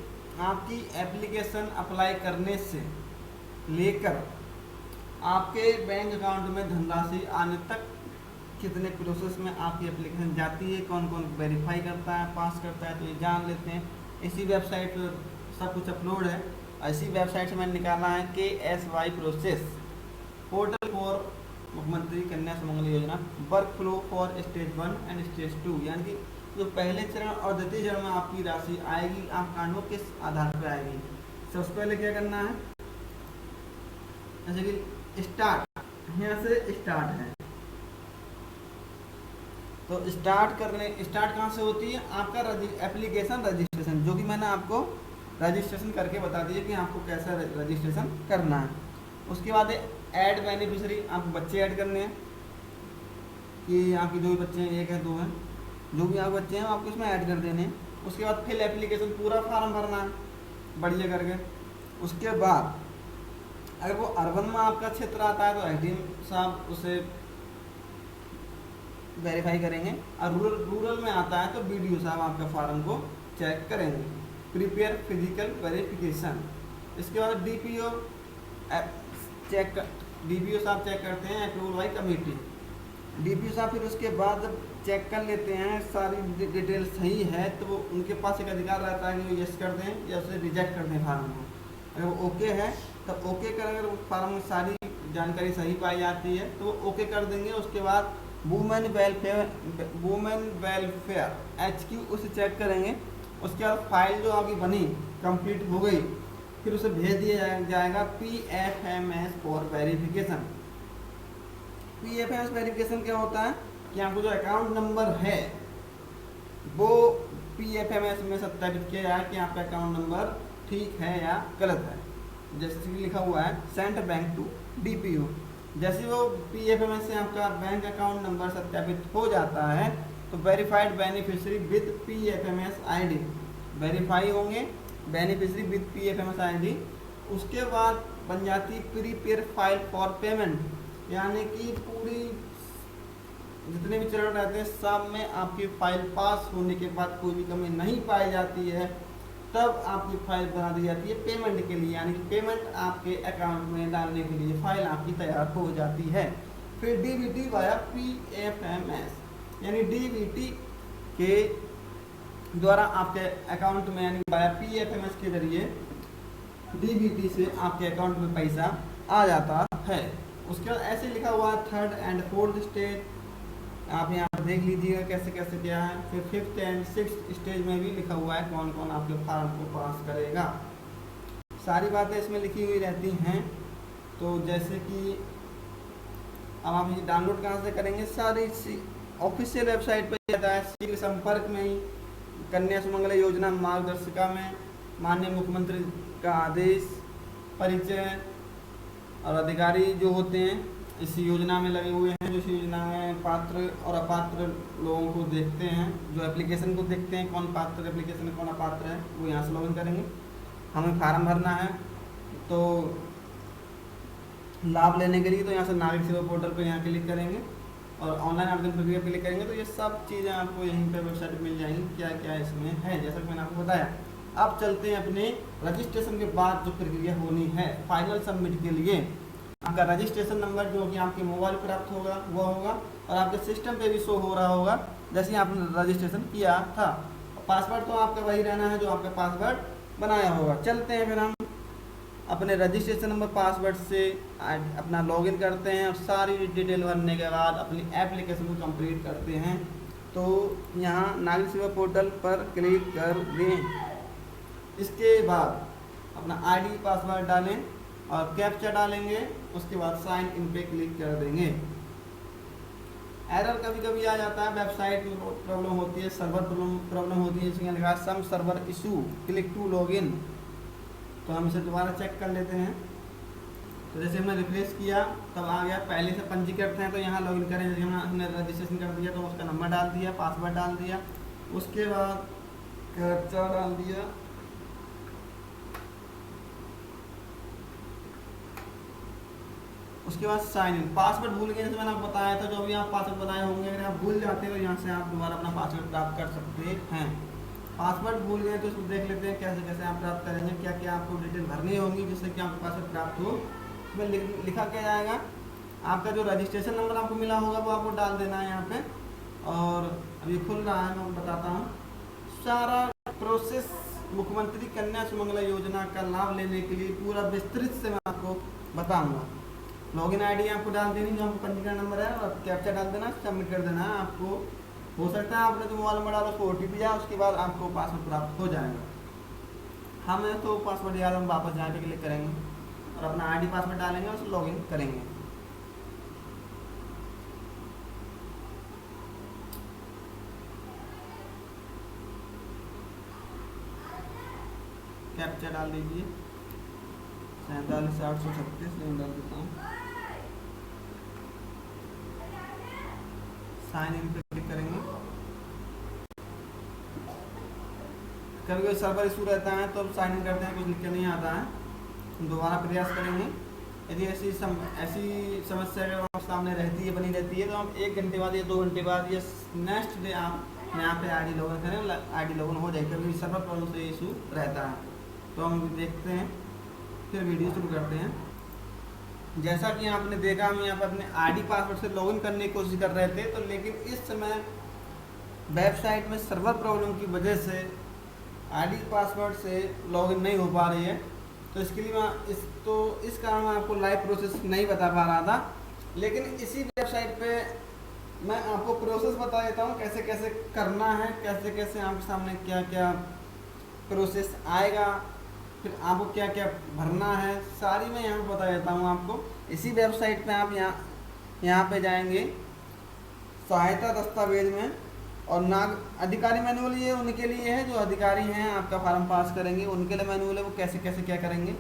आपकी एप्लीकेशन अप्लाई करने से लेकर आपके बैंक अकाउंट में धनराशि आने तक कितने प्रोसेस में आपकी एप्लीकेशन जाती है, कौन कौन वेरीफाई करता है, पास करता है, तो ये जान लेते हैं। इसी वेबसाइट पर सब कुछ अपलोड है। इसी वेबसाइट से मैंने निकाला है KSY प्रोसेस पोर्टल फॉर मुख्यमंत्री कन्या सुमंगला योजना work flow for stage 1 and stage 2, यानी कि जो पहले चरण और द्वितीय चरण में आपकी राशि आएगी, आप कांडों किस आधार पर आएगी। सबसे पहले क्या करना है, जैसे कि स्टार्ट, यहाँ से स्टार्ट है तो स्टार्ट कहाँ से होती है, आपका एप्लीकेशन रजिस्ट्रेशन, जो कि मैंने आपको रजिस्ट्रेशन करके बता दिया कि आपको कैसा रजिस्ट्रेशन करना है। उसके बाद ऐड बेनिफिशियरी, आपको बच्चे ऐड करने हैं कि आपके जो भी बच्चे हैं, 1 है 2 हैं, जो भी आप बच्चे हैं आपको इसमें ऐड कर देने हैं। उसके बाद फिल एप्लीकेशन, पूरा फार्म भरना है बढ़िया करके। उसके बाद अगर वो अर्बन में आपका क्षेत्र आता है तो SDM साहब उसे वेरीफाई करेंगे, और रूरल में आता है तो BDO साहब आपका फार्म को चेक करेंगे। प्रिपेयर फिजिकल वेरिफिकेशन, इसके बाद DPO साहब चेक करते हैं, अप्रूवल बाई कमेटी। DPO साहब फिर उसके बाद चेक कर लेते हैं सारी डिटेल सही है तो वो उनके पास एक अधिकार रहता है कि वो यस कर दें या उसे रिजेक्ट कर दें फार्म को। अगर वो ओके है तो ओके कर, अगर फार्म में सारी जानकारी सही पाई जाती है तो वो ओके कर देंगे। उसके बाद वुमेन वेलफेयर HQ उसे चेक करेंगे। उसके बाद फाइल जो आपकी बनी कंप्लीट हो गई, फिर उसे भेज दिया जाएगा PFMS for verification. PFMS verification क्या होता है कि आपको जो अकाउंट नंबर है वो PFMS में सत्यापित किया जाए कि आपका अकाउंट नंबर ठीक है या गलत है। जैसे कि लिखा हुआ है सेंट बैंक टू DPO, जैसे वो PFMS से आपका बैंक अकाउंट नंबर सत्यापित हो जाता है तो verified beneficiary with PFMS ID verify होंगे बेनिफिशियरी विद PFMS ID। उसके बाद बन जाती प्रीपेयर फाइल फॉर पेमेंट, यानी कि पूरी जितने भी चरण रहते हैं सब में आपकी फाइल पास होने के बाद कोई भी कमी नहीं पाई जाती है, तब आपकी फाइल बना दी जाती है पेमेंट के लिए, यानी कि पेमेंट आपके अकाउंट में डालने के लिए फाइल आपकी तैयार हो जाती है। फिर DBT वाया PFMS, यानी DBT के द्वारा आपके अकाउंट में यानी वाया PFMS के जरिए DBT से आपके अकाउंट में पैसा आ जाता है। उसके बाद ऐसे लिखा हुआ है 3rd एंड 4th स्टेज, आप यहाँ पर देख लीजिएगा कैसे कैसे क्या है। फिर 5th एंड 6th स्टेज में भी लिखा हुआ है कौन कौन आपके फार्म को पास करेगा। सारी बातें इसमें लिखी हुई रहती हैं। तो जैसे कि अब आप ये डाउनलोड कहाँ से करेंगे, सारी ऑफिशियल वेबसाइट पर जाता है। शीघ्र संपर्क में ही कन्या सुमंगला योजना मार्गदर्शिका में माननीय मुख्यमंत्री का आदेश, परिचय और अधिकारी जो होते हैं इस योजना में लगे हुए हैं, जो इस योजना में पात्र और अपात्र लोगों को देखते हैं, जो एप्लीकेशन को देखते हैं कौन पात्र एप्लीकेशन कौन अपात्र है, वो यहाँ से लॉगिन करेंगे। हमें फार्म भरना है तो लाभ लेने के लिए तो यहाँ से नागरिक सेवा पोर्टल पर यहाँ क्लिक करेंगे और ऑनलाइन आवेदन प्रक्रिया क्लिक करेंगे तो ये सब चीज़ें आपको यहीं पर वेबसाइट पर मिल जाएंगी क्या क्या इसमें है, जैसा कि मैंने आपको बताया। अब चलते हैं अपने रजिस्ट्रेशन के बाद जो प्रक्रिया होनी है फाइनल सबमिट के लिए। आपका रजिस्ट्रेशन नंबर जो कि आपके मोबाइल प्राप्त होगा वो होगा और आपके सिस्टम पे भी शो हो रहा होगा जैसे आपने रजिस्ट्रेशन किया था। पासवर्ड तो आपका वही रहना है जो आपका पासवर्ड बनाया होगा। चलते हैं फिर हम अपने रजिस्ट्रेशन नंबर पासवर्ड से अपना लॉगिन करते हैं और सारी डिटेल भरने के बाद अपनी एप्लीकेशन को कंप्लीट करते हैं। तो यहाँ नागरिक सेवा पोर्टल पर क्लिक कर दें। इसके बाद अपना ID पासवर्ड डालें और कैप्चा डालेंगे, उसके बाद साइन इन पे क्लिक कर देंगे। एरर कभी कभी आ जाता है, वेबसाइट में प्रॉब्लम होती है, सर्वर प्रॉब्लम होती है, इसमें लिखा है some server issue click to login. तो हम इसे दोबारा चेक कर लेते हैं। तो जैसे हमने रिफ्रेश किया तब आ गया, पहले से पंजीकृत हैं तो यहाँ लॉगिन करें। जैसे हमने रजिस्ट्रेशन कर दिया तो उसका नंबर डाल दिया, पासवर्ड डाल दिया, उसके बाद कैप्चा डाल दिया, उसके बाद साइन इन। पासवर्ड भूल गए जैसे मैंने आपको बताया था, जो भी आप पासवर्ड बनाए होंगे अगर आप भूल जाते हैं तो यहाँ से आप दोबारा अपना पासवर्ड प्राप्त कर सकते हैं। पासवर्ड भूल गए तो इसको देख लेते हैं कैसे कैसे आप प्राप्त करेंगे, क्या क्या आपको डिटेल भरनी होगी जिससे कि आपको पासवर्ड प्राप्त हो। इसमें लिखा क्या जाएगा, आपका जो रजिस्ट्रेशन नंबर आपको मिला होगा वो आपको डाल देना है यहाँ पे। और अभी खुल रहा है, मैं बताता हूँ सारा प्रोसेस। मुख्यमंत्री कन्या सुमंगला योजना का लाभ लेने के लिए पूरा विस्तृत से मैं आपको बताऊँगा। लॉगिन ID आपको डाल देनी, जो आपको पंजीकरण नंबर है, और कैप्चा डाल देना, सबमिट कर देना है। आपको हो सकता है आपने जो मोबाइल नंबर डाला उसको OTP जाए, उसके बाद आपको पासवर्ड प्राप्त हो जाएगा। हमें तो पासवर्ड याद, हम वापस जाके क्लिक करेंगे और अपना ID पासवर्ड डालेंगे और उसको लॉगिन करेंगे। कैप्चा डाल दीजिए 47,836 डाल देता हूँ। साइन इन पे क्लिक करेंगे। कभी कोई सर्वर इशू रहता है तो साइन इन करते हैं, कुछ लिख के नहीं आता है, दोबारा प्रयास करेंगे। यदि ऐसी समस्या अगर आपके सामने रहती है, बनी रहती है, तो हम 1 घंटे बाद या 2 घंटे बाद या नेक्स्ट डे आप यहाँ पे ID लॉगिन करें, ID लॉगिन हो जाएगी। कभी सर्वर प्रॉब्लम से इशू रहता है तो हम देखते हैं, फिर वीडियो शुरू करते हैं। जैसा कि आपने देखा हम यहाँ पर अपने ID पासवर्ड से लॉगिन करने की कोशिश कर रहे थे, तो लेकिन इस समय वेबसाइट में सर्वर प्रॉब्लम की वजह से ID पासवर्ड से लॉगिन नहीं हो पा रही है। तो इसके लिए मैं इस कारण मैं आपको लाइव प्रोसेस नहीं बता पा रहा था, लेकिन इसी वेबसाइट पे मैं आपको प्रोसेस बता देता हूँ कैसे कैसे करना है, कैसे कैसे आपके सामने क्या क्या प्रोसेस आएगा, फिर आपको क्या क्या भरना है, सारी मैं यहाँ पे बता देता हूँ आपको। इसी वेबसाइट पे आप यहाँ पे जाएंगे सहायता दस्तावेज में, और अधिकारी मैनुअल ये उनके लिए है जो अधिकारी हैं आपका फार्म पास करेंगे, उनके लिए मैनुअल है वो कैसे कैसे क्या करेंगे।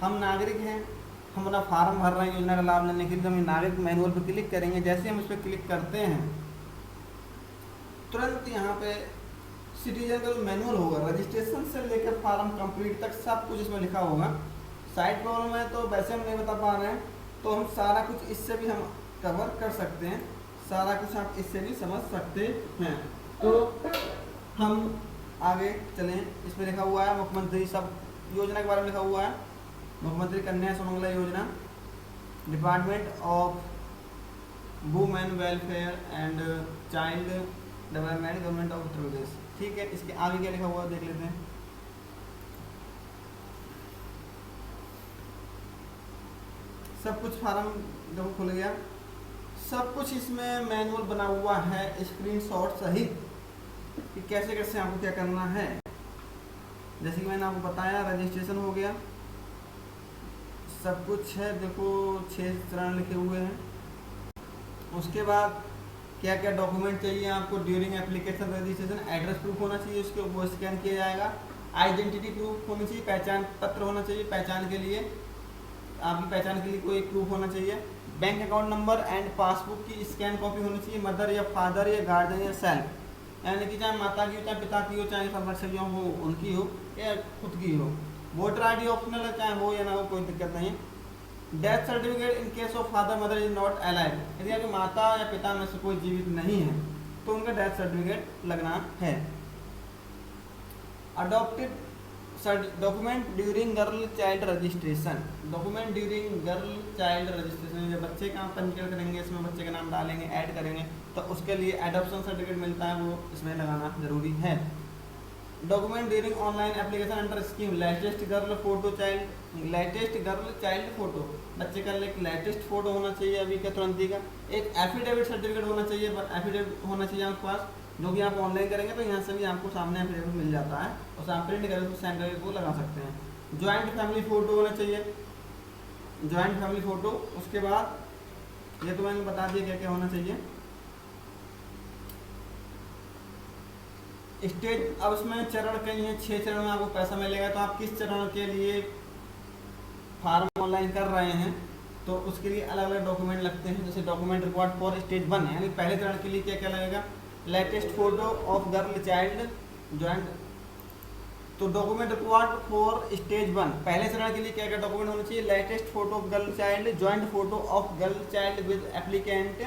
हम नागरिक हैं, हम अपना फार्म भर रहे हैं योजना का लाभ लेने के लिए, तो हम नागरिक मैनुअल पर क्लिक करेंगे। जैसे हम इस पर क्लिक करते हैं तुरंत यहाँ पे सिटीजन का जो मैनुअल होगा, रजिस्ट्रेशन से लेकर फॉर्म कंप्लीट तक सब कुछ इसमें लिखा होगा। साइट प्रॉब्लम है तो वैसे हम नहीं बता पा रहे हैं, तो हम सारा कुछ इससे भी हम कवर कर सकते हैं, सारा कुछ आप इससे भी समझ सकते हैं। तो हम आगे चलें। इसमें लिखा हुआ है मुख्यमंत्री सब योजना के बारे में लिखा हुआ है। मुख्यमंत्री कन्या सुमंगला योजना, department of women welfare and child development, government of Uttar Pradesh. ठीक है, इसके आगे क्या लिखा हुआ देख लेते हैं। सब कुछ फार्म जब खुल गया, सब कुछ इसमें मैनुअल बना हुआ है स्क्रीनशॉट सहित कि कैसे कैसे आपको क्या करना है। जैसे कि मैंने आपको बताया, रजिस्ट्रेशन हो गया, सब कुछ है, देखो 6 चरण लिखे हुए हैं। उसके बाद क्या क्या डॉक्यूमेंट चाहिए आपको during application registration, address proof होना चाहिए, उसके वो स्कैन किया जाएगा। आइडेंटिटी प्रूफ होनी चाहिए, पहचान पत्र होना चाहिए, पहचान के लिए आपकी पहचान के लिए कोई प्रूफ होना चाहिए। Bank account number and passbook की स्कैन कॉपी होनी चाहिए, मदर या फादर या गार्जियन या सेल्फ, यानी कि चाहे माता की हो, चाहे पिता की हो, चाहे संरक्षक हो उनकी हो या खुद की हो। वोटर आईडी ऑप्शनल है, चाहे हो या ना हो, कोई दिक्कत नहीं। Death certificate in case of father mother is not alive, यदि आपके माता या पिता में से कोई जीवित नहीं है तो उनका डेथ सर्टिफिकेट लगना है। Adopted document during girl child registration, document during girl child registration, जब बच्चे का पंजीकरण करेंगे, इसमें बच्चे का नाम डालेंगे, ऐड करेंगे, तो उसके लिए एडॉप्शन सर्टिफिकेट मिलता है, वो इसमें लगाना जरूरी है। Document during online application under scheme latest girl photo child, latest girl child photo, बच्चे का एक लेटेस्ट फोटो होना चाहिए अभी का तुरंत का। एक एफिडेविट सर्टिफिकेट होना चाहिए, एफिडेविट होना चाहिए आपके पास, जो भी आप ऑनलाइन करेंगे तो यहाँ से भी आपको सामने एफिडेविट मिल जाता है, और आप प्रिंट करें तो सेंड करके वो लगा सकते हैं। ज्वाइंट फैमिली फ़ोटो होना चाहिए, ज्वाइंट फैमिली फ़ोटो। उसके बाद ये तो मैंने बता दिया क्या क्या होना चाहिए। स्टेज, अब इसमें चरण कई हैं, 6 चरण में आपको पैसा मिलेगा, तो आप किस चरण के लिए फार्म ऑनलाइन कर रहे हैं तो उसके लिए अलग अलग डॉक्यूमेंट लगते हैं। जैसे डॉक्यूमेंट रिक्वायर्ड फॉर स्टेज 1 यानी पहले चरण के लिए क्या क्या लगेगा, latest photo of girl child joint, तो डॉक्यूमेंट रिक्वायर्ड फॉर स्टेज 1 पहले चरण के लिए क्या क्या डॉक्यूमेंट होना चाहिए, latest photo of girl child, joint photo of girl child with applicant,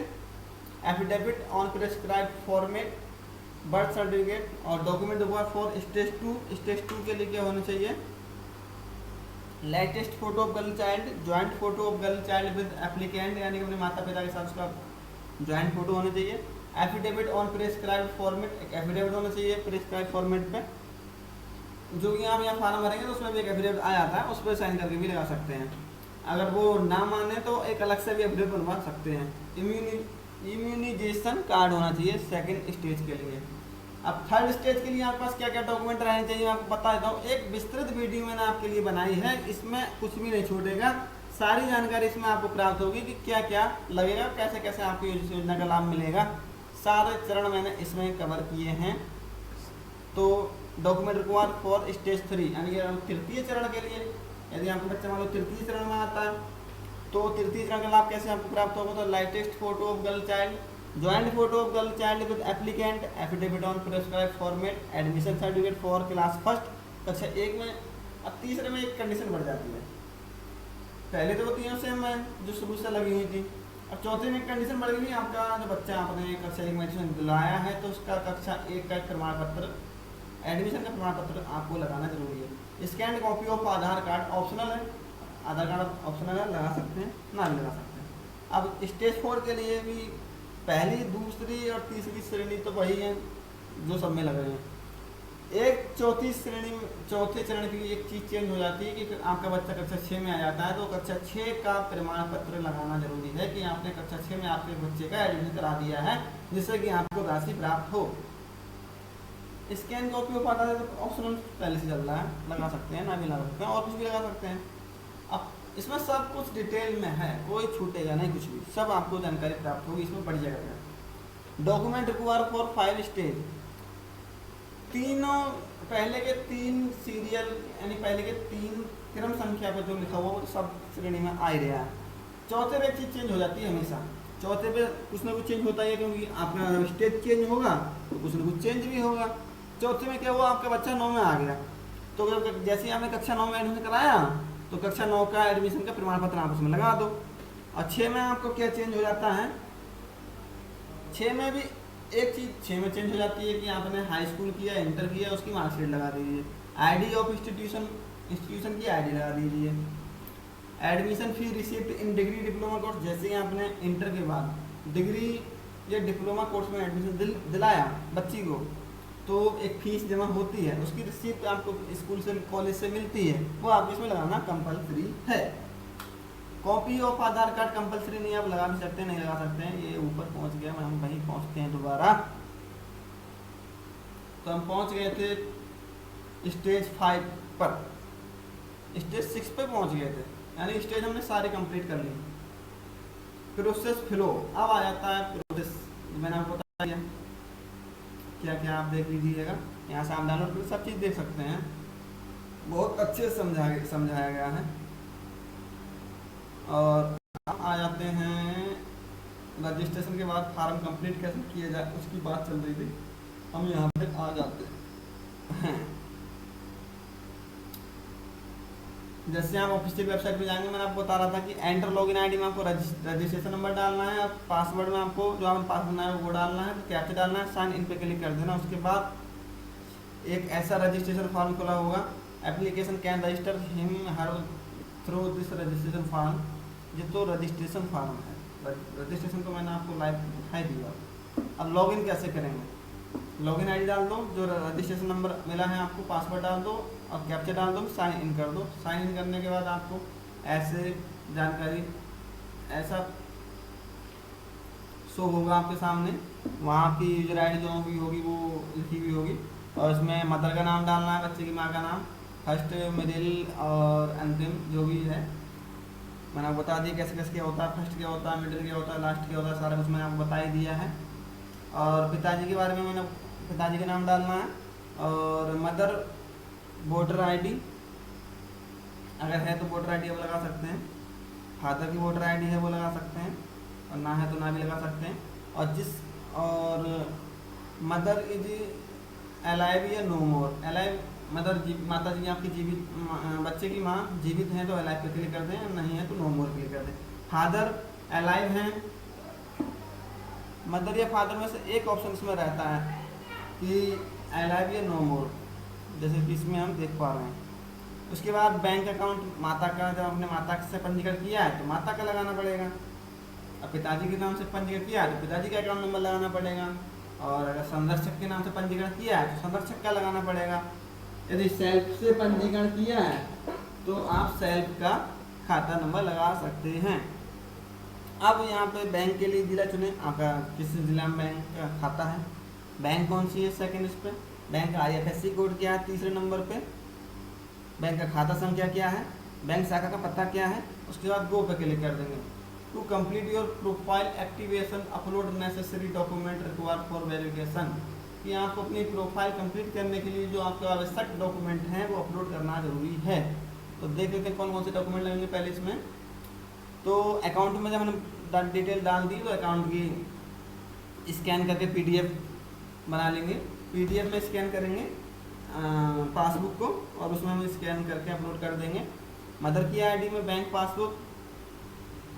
affidavit on prescribed format, birth certificate. और document required for stage 2, stage 2 के लिए क्या होना चाहिए, latest photo of girl child, joint photo of girl child with applicant, यानी कि अपने माता पिता के साथ उसका ज्वाइंट फोटो होना चाहिए। एफिडेविट ऑन प्रेस्क्राइब्ड फॉर्मेट, एक एफिडेविट होना चाहिए प्रेस्क्राइब्ड फॉर्मेट पे, जो कि आप यहाँ फॉर्म भरेंगे तो उसमें भी एक एफिडेविट आ जाता है, उस पर साइन करके भी लगा सकते हैं। अगर वो ना माने तो एक अलग से भी एफिडेविट बनवा सकते हैं। इम्यूनाइजेशन कार्ड होना चाहिए सेकंड स्टेज के लिए। अब थर्ड स्टेज के लिए आपके पास क्या क्या डॉक्यूमेंट रहने चाहिए मैं आपको बता देता हूँ। एक विस्तृत वीडियो मैंने आपके लिए बनाई है, इसमें कुछ भी नहीं छूटेगा, सारी जानकारी इसमें आपको प्राप्त होगी कि क्या क्या लगेगा, कैसे कैसे आपको इस योजना का लाभ मिलेगा, सारे चरण मैंने इसमें कवर किए हैं। तो डॉक्यूमेंट रिक्वायर्ड फॉर स्टेज 3 यानी कि तृतीय चरण के लिए, यदि आपका बच्चा मान लो तृतीय चरण में आता है तो तृतीय चरण का लाभ कैसे आपको प्राप्त होगा, तो latest photo of girl child, joint photo of girl child with applicant, affidavit on prescribed format, admission certificate for class first कक्षा 1 में। अब तीसरे में एक कंडीशन बढ़ जाती है, पहले तो वो तीनों सेम है जो शुरू से लगी हुई थी, अब चौथे में एक कंडीशन बढ़ गई, आपका जो बच्चा आपने कक्षा 1 में एडमिशन दिलाया है तो उसका कक्षा 1 का प्रमाण पत्र, एडमिशन का प्रमाण पत्र आपको लगाना जरूरी है। Scan copy of Aadhaar card optional है, आधार कार्ड ऑप्शनल है, लगा सकते हैं ना भी लगा सकते हैं। अब स्टेज 4 के लिए भी पहली दूसरी और तीसरी श्रेणी तो वही है जो सब में लग रहे हैं। एक चौथी श्रेणी में चौथे चरण के लिए एक चीज़ चेंज हो जाती है कि आपका बच्चा कक्षा 6 में आ जाता है तो कक्षा 6 का प्रमाण पत्र लगाना जरूरी है कि आपने कक्षा 6 में आपके बच्चे का एडमिशन करा दिया है, जिससे कि आपको राशि प्राप्त हो। Scan copy of Aadhaar card optional पहले से चल रहा है, लगा सकते हैं ना भी लगा सकते हैं और कुछ भी लगा सकते हैं। अब इसमें सब कुछ डिटेल में है, कोई छूटेगा नहीं, कुछ भी सब आपको जानकारी प्राप्त होगी, इसमें पढ़ जाएगा। डॉक्यूमेंट रिक्वायर्ड फॉर 5 स्टेज, तीनों पहले के 3 सीरियल यानी पहले के 3 क्रम संख्या पर जो लिखा हुआ वो तो सब श्रेणी में आ ही रहा है। चौथे पे एक चीज़ चेंज हो जाती है हमेशा, चौथे पे कुछ ना कुछ चेंज होता है क्योंकि आपका स्टेज चेंज होगा तो कुछ ना कुछ चेंज भी होगा। चौथे में क्या हुआ, आपका बच्चा 9 में आ गया, तो जैसे ही आपने कक्षा 9 में एडमिशन कराया तो कक्षा 9 का एडमिशन का प्रमाण पत्र आप उसमें लगा दो। और 6 में आपको क्या चेंज हो जाता है, 6 में भी एक चीज़ 6 में चेंज हो जाती है कि आपने हाई स्कूल किया, इंटर किया, उसकी मार्कशीट लगा दीजिए। आईडी ऑफ इंस्टीट्यूशन की आईडी लगा दीजिए। Admission fee receipt in degree diploma course, जैसे ही आपने इंटर के बाद डिग्री या डिप्लोमा कोर्स में एडमिशन दिलाया बच्ची को, तो एक फीस जमा होती है, उसकी रिसिप्ट आपको स्कूल से कॉलेज से मिलती है, वो आप इसमें लगाना कंपलसरी है। Copy of Aadhaar card compulsory नहीं, आप लगा भी सकते हैं, नहीं लगा सकते हैं। ये ऊपर पहुंच गया, हम वहीं पहुंचते हैं दोबारा। तो हम पहुंच गए थे स्टेज 5 पर, स्टेज 6 पे पहुंच गए थे, यानी स्टेज हमने सारे कंप्लीट कर ली। प्रोसेस फ्लो, अब आ जाता है प्रोसेस, मैंने आपको बता दिया क्या क्या, आप देख लीजिएगा यहाँ से, आप डाउनलोड कर सब चीज़ देख सकते हैं, बहुत अच्छे से समझाया गया है। और आ जाते हैं रजिस्ट्रेशन के बाद फार्म कंप्लीट कैसे किया जाए उसकी बात चल रही थी, हम यहाँ पे आ जाते हैं। जैसे आप ऑफिशियल वेबसाइट पे जाएंगे, मैंने आपको बता रहा था कि एंटर लॉगिन आईडी में आपको रजिस्ट्रेशन नंबर डालना है, और पासवर्ड में आपको जो आपने पासवर्ड बनाया है वो डालना है, कैप्चा डालना है, साइन इन पे क्लिक कर देना। उसके बाद एक ऐसा रजिस्ट्रेशन फॉर्म खुला होगा, application can register him her through this registration form, ये तो रजिस्ट्रेशन फॉर्म है, रजिस्ट्रेशन को मैंने आपको लाइव दिखाई दिया। अब लॉगिन कैसे करेंगे, लॉगिन आईडी डाल दो, जो रजिस्ट्रेशन नंबर मिला है आपको, पासवर्ड डाल दो और कैप्चा डाल दो, साइन इन कर दो। साइन इन करने के बाद आपको ऐसे जानकारी ऐसा शो होगा आपके सामने, वहाँ आपकी यूजर आईडी जो भी होगी वो लिखी हुई होगी, और इसमें मदर का नाम डालना है, बच्चे की माँ का नाम, फर्स्ट मिडिल और अंतिम जो भी है। मैंने आपको बता दिया कैसे कैसे क्या होता है, फर्स्ट क्या होता है, मिडिल क्या होता है, लास्ट क्या होता है, सारा कुछ मैंने आपको बता ही दिया है। और पिताजी के बारे में मैंने पिताजी का नाम डालना है, और मदर वोटर आईडी अगर है तो वोटर आईडी आप लगा सकते हैं, फादर की वोटर आईडी है वो लगा सकते हैं, और ना है तो ना भी लगा सकते हैं। और मदर इज अलाइव या नो मोर, अलाइव मदर माता जी आपकी जीवित, बच्चे की माँ जीवित हैं तो अलाइव पे क्लिक कर दें, नहीं है तो नो मोर क्लिक कर दें। फादर अलाइव हैं, मदर या फादर में से एक ऑप्शन इसमें रहता है कि अलाइव या नो मोर, जैसे कि इसमें हम देख पा रहे हैं। उसके बाद बैंक अकाउंट माता का, जब आपने माता से पंजीकरण किया है तो माता का लगाना पड़ेगा, अब पिताजी के नाम से पंजीकरण किया है तो पिताजी का अकाउंट नंबर लगाना पड़ेगा, और अगर संदर्शक के नाम से पंजीकरण किया है तो संदर्शक का लगाना पड़ेगा। यदि सेल्फ से पंजीकरण किया है तो आप सेल्फ का खाता नंबर लगा सकते हैं। अब यहाँ पे बैंक के लिए जिला चुने, आपका किस जिला में बैंक का खाता है, बैंक कौन सी है सेकंड, इस पे बैंक का IFSC कोड क्या है तीसरे नंबर पे, बैंक का खाता संख्या क्या है, बैंक शाखा का पता क्या है। उसके बाद गो पे क्लिक कर देंगे। To complete your profile activation upload necessary document required for verification, कि आपको अपनी प्रोफाइल कंप्लीट करने के लिए जो आपके आवश्यक डॉक्यूमेंट हैं वो अपलोड करना जरूरी है। तो देख लेते हैं कौन कौन से डॉक्यूमेंट लगेंगे। पहले इसमें तो अकाउंट में जब हमने डिटेल डाल दी तो अकाउंट की स्कैन करके PDF बना लेंगे, PDF में स्कैन करेंगे पासबुक को, और उसमें हम स्कैन करके अपलोड कर देंगे। मदर की आईडी में बैंक पासबुक,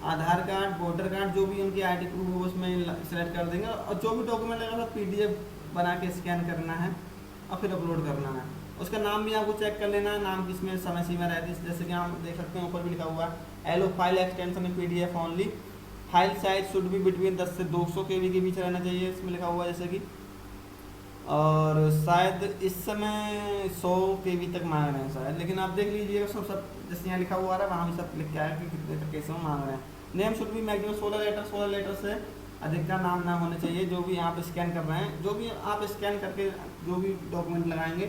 आधार कार्ड, वोटर कार्ड, जो भी उनकी आईडी प्रूफ हो उसमें सेलेक्ट कर देंगे, और जो भी डॉक्यूमेंट लगेगा सब PDF बना के स्कैन करना है और फिर अपलोड करना है। उसका नाम भी आपको चेक कर लेना है, नाम किसमें समय सीमा रहती है, जैसे कि आप देख सकते हैं ऊपर भी लिखा हुआ है allow file extension in PDF only, file size should be between 10 से 200 KB के बीच रहना चाहिए, इसमें लिखा हुआ है जैसे कि, और शायद इस समय 100 KB तक मांग रहे हैं शायद, लेकिन आप देख लीजिएगा सब जैसे यहाँ लिखा हुआ है वहाँ भी सब लिख के आया कि कितने तक कैसे मांग रहे हैं। Name should be maximum 16 letter से अधिक का नाम ना होने चाहिए। जो भी आप स्कैन कर रहे हैं, जो भी आप स्कैन करके जो भी डॉक्यूमेंट लगाएंगे,